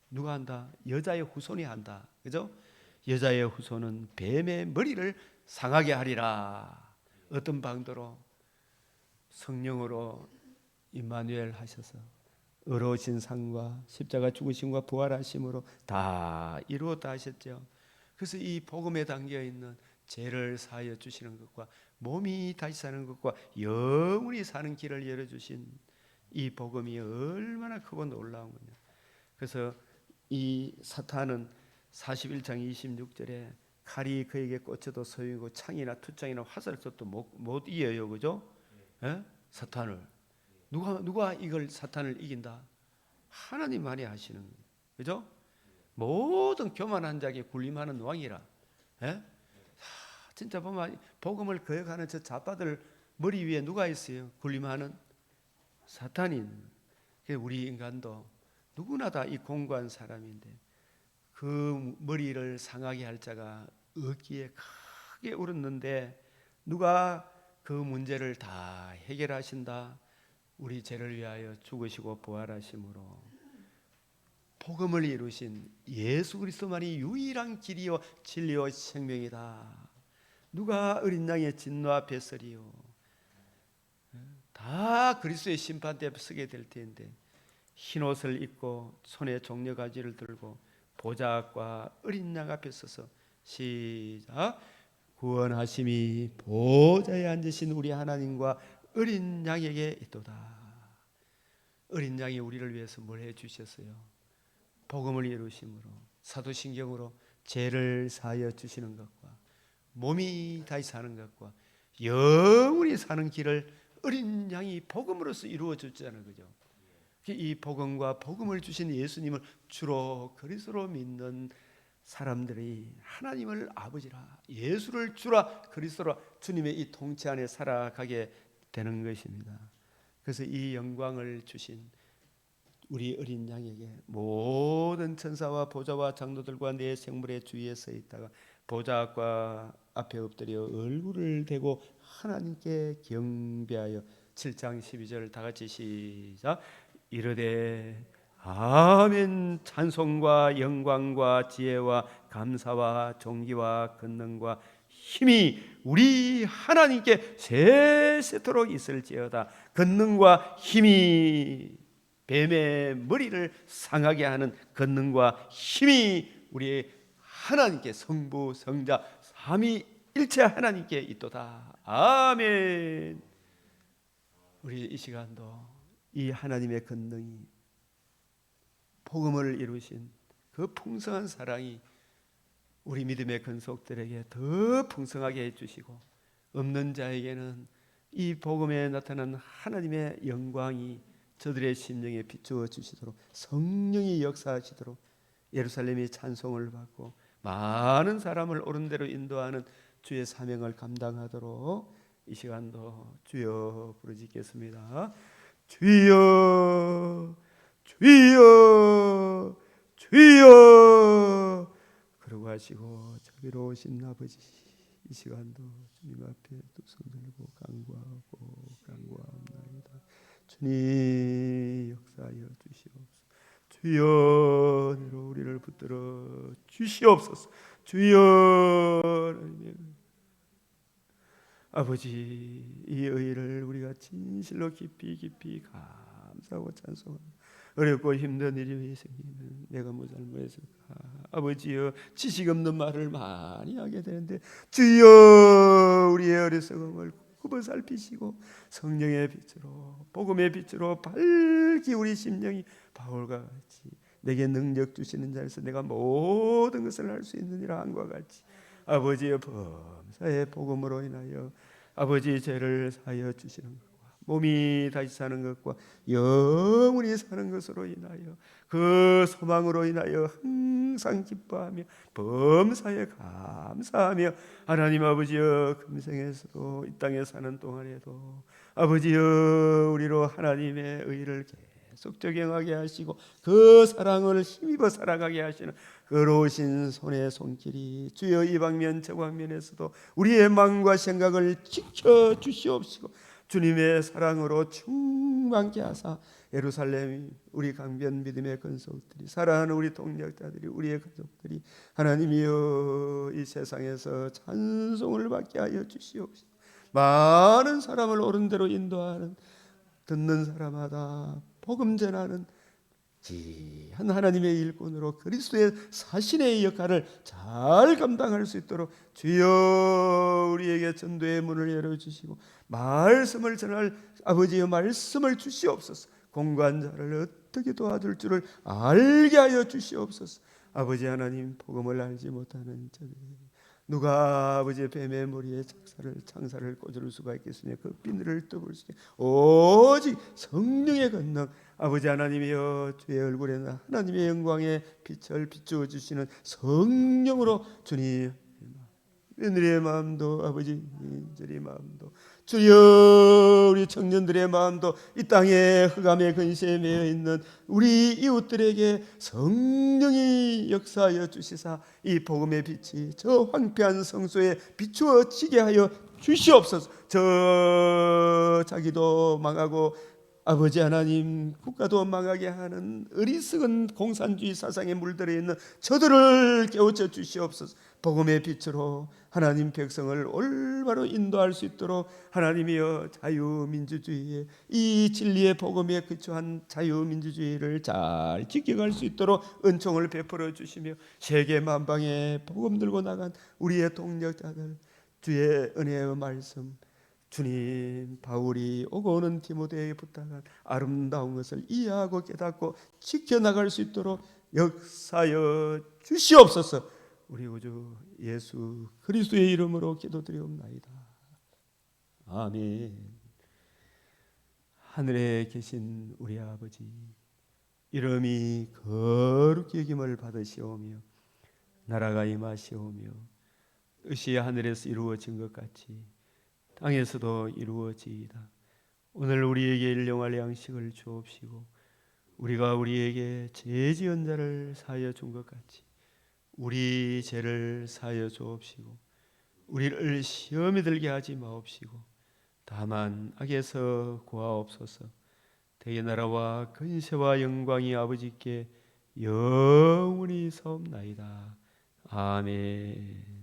누가 한다? 여자의 후손이 한다. 그죠? 여자의 후손은 뱀의 머리를 상하게 하리라. 어떤 방도로? 성령으로 임마누엘 하셔서 의로우신 상과 십자가 죽으심과 부활하심으로 다 이루었다 하셨죠. 그래서 이 복음에 담겨 있는 죄를 사하여 주시는 것과 몸이 다시 사는 것과 영원히 사는 길을 열어주신 이 복음이 얼마나 크고 놀라운 거냐. 그래서 이 사탄은 41장 26절에 칼이 그에게 꽂혀도 소용이고 창이나 투창이나 화살을 쏘도 못 이겨요, 그죠? 예? 사탄을 누가 이걸 사탄을 이긴다? 하나님만이 하시는 거예요, 그죠? 모든 교만한 자에게 군림하는 왕이라. 예? 진짜 보면 복음을 거역하는 저 자빠들 머리 위에 누가 있어요? 군림하는 사탄인. 우리 인간도 누구나 다 이 공고한 사람인데 그 머리를 상하게 할 자가 없기에 크게 울었는데 누가 그 문제를 다 해결하신다? 우리 죄를 위하여 죽으시고 부활하심으로 복음을 이루신 예수 그리스도만이 유일한 길이요 진리요 생명이다. 누가 어린 양의 진노 앞에 서리요? 다 그리스도의 심판대에 서게 될 텐데 흰옷을 입고 손에 종려가지를 들고 보좌 앞과 어린 양 앞에 서서 시작. 구원하심이 보좌에 앉으신 우리 하나님과 어린 양에게 있도다. 어린 양이 우리를 위해서 뭘 해주셨어요? 복음을 이루심으로 사도신경으로 죄를 사하여 주시는 것과 몸이 다시 사는 것과 영원히 사는 길을 어린 양이 복음으로서 이루어 줬잖아요, 그죠? 이 복음과 복음을 주신 예수님을 주로 그리스도로 믿는 사람들이 하나님을 아버지라, 예수를 주라, 그리스도라, 주님의 이 통치 안에 살아가게 되는 것입니다. 그래서 이 영광을 주신 우리 어린 양에게 모든 천사와 보좌와 장로들과 내 생물의 주위에 서 있다가 보좌 앞에 엎드려 얼굴을 대고 하나님께 경배하여 7장 12절 다 같이 시작. 이르되 아멘. 찬송과 영광과 지혜와 감사와 존귀와 권능과 힘이 우리 하나님께 세세토록 있을지어다. 권능과 힘이 뱀의 머리를 상하게 하는 권능과 힘이 우리 하나님께 성부 성자 삼위일체 하나님께 있도다. 아멘. 우리 이 시간도 이 하나님의 권능이 복음을 이루신 그 풍성한 사랑이 우리 믿음의 근속들에게 더 풍성하게 해주시고 없는 자에게는 이 복음에 나타난 하나님의 영광이 저들의 심령에 비추어 주시도록 성령이 역사하시도록 예루살렘이 찬송을 받고 많은 사람을 옳은 대로 인도하는 주의 사명을 감당하도록 이 시간도 주여 부르짖겠습니다. 주여 주여 주여. 그러고 하시고 자비로우신 아버지, 이 시간도 주님 앞에 두 손 들고 간구하옵나이다. 주님 역사하여 주시옵소서. 주여 너로 우리를 붙들어 주시옵소서. 주여 아버지, 이 의를 우리가 진실로 깊이 감사하고 찬송합니다. 어렵고 힘든 일이 생기면 내가 뭐 잘못했을까? 아버지여, 지식 없는 말을 많이 하게 되는데 주여 우리의 어리석음을 굽어 살피시고 성령의 빛으로 복음의 빛으로 밝히 우리 심령이 바울과 같이 내게 능력 주시는 자에서 내가 모든 것을 할 수 있느니라 한과 같이 아버지의 범사의 복음으로 인하여 아버지 죄를 사하여 주시는 것과 몸이 다시 사는 것과 영원히 사는 것으로 인하여 그 소망으로 인하여 항상 기뻐하며 범사에 감사하며 하나님 아버지여, 금생에서도 이 땅에 사는 동안에도 아버지여 우리로 하나님의 의를 계속 적용하게 하시고 그 사랑을 힘입어 살아가게 하시는 의로우신 손의 손길이 주여 이 방면 저 방면에서도 우리의 마음과 생각을 지켜주시옵시고 주님의 사랑으로 충만케 하사 예루살렘 우리 강변 믿음의 근속들이 사랑하는 우리 동력자들이 우리의 가족들이 하나님이여 이 세상에서 찬송을 받게 하여 주시옵시고 많은 사람을 옳은 대로 인도하는 듣는 사람마다 복음 전하는 지한 하나님의 일꾼으로 그리스도의 사신의 역할을 잘 감당할 수 있도록 주여 우리에게 전도의 문을 열어주시고 말씀을 전할 아버지의 말씀을 주시옵소서. 공관자를 어떻게 도와줄 줄을 알게 하여 주시옵소서. 아버지 하나님, 복음을 알지 못하는 자들, 누가 아버지의 뱀의 머리에 창사를 꽂을 수가 있겠으며 그 비늘을 떠볼 수 있겠 오직 성령의 권능, 아버지 하나님이여 주의 얼굴에 하나님의 영광의 빛을 비추어 주시는 성령으로 주님 며느리의 마음도 아버지 인절의 마음도 주여 우리 청년들의 마음도 이 땅에 흑암의 근시에 매여 있는 우리 이웃들에게 성령이 역사하여 주시사 이 복음의 빛이 저 황폐한 성소에 비추어지게 하여 주시옵소서. 저 자기도 망하고 아버지 하나님 국가도 망하게 하는 어리석은 공산주의 사상에 물들어 있는 저들을 깨우쳐 주시옵소서. 복음의 빛으로 하나님 백성을 올바로 인도할 수 있도록 하나님이여 자유민주주의의 이 진리의 복음에 기초한 자유민주주의를 잘 지켜갈 수 있도록 은총을 베풀어 주시며 세계 만방에 복음 들고 나간 우리의 동력자들 주의 은혜의 말씀 주님 바울이 오고 오는 디모데에게 부탁한 아름다운 것을 이해하고 깨닫고 지켜나갈 수 있도록 역사하여 주시옵소서. 우리 구주 예수 그리스도의 이름으로 기도드리옵나이다. 아멘. 하늘에 계신 우리 아버지, 이름이 거룩히 여김을 받으시오며 나라가 임하시오며 뜻이 하늘에서 이루어진 것 같이 땅에서도 이루어지이다. 오늘 우리에게 일용할 양식을 주옵시고 우리가 우리에게 죄 지은 자를 사하여 준 것 같이 우리 죄를 사하여 주옵시고 우리를 시험에 들게 하지 마옵시고 다만 악에서 구하옵소서. 대의 나라와 근세와 영광이 아버지께 영원히 사옵나이다. 아멘.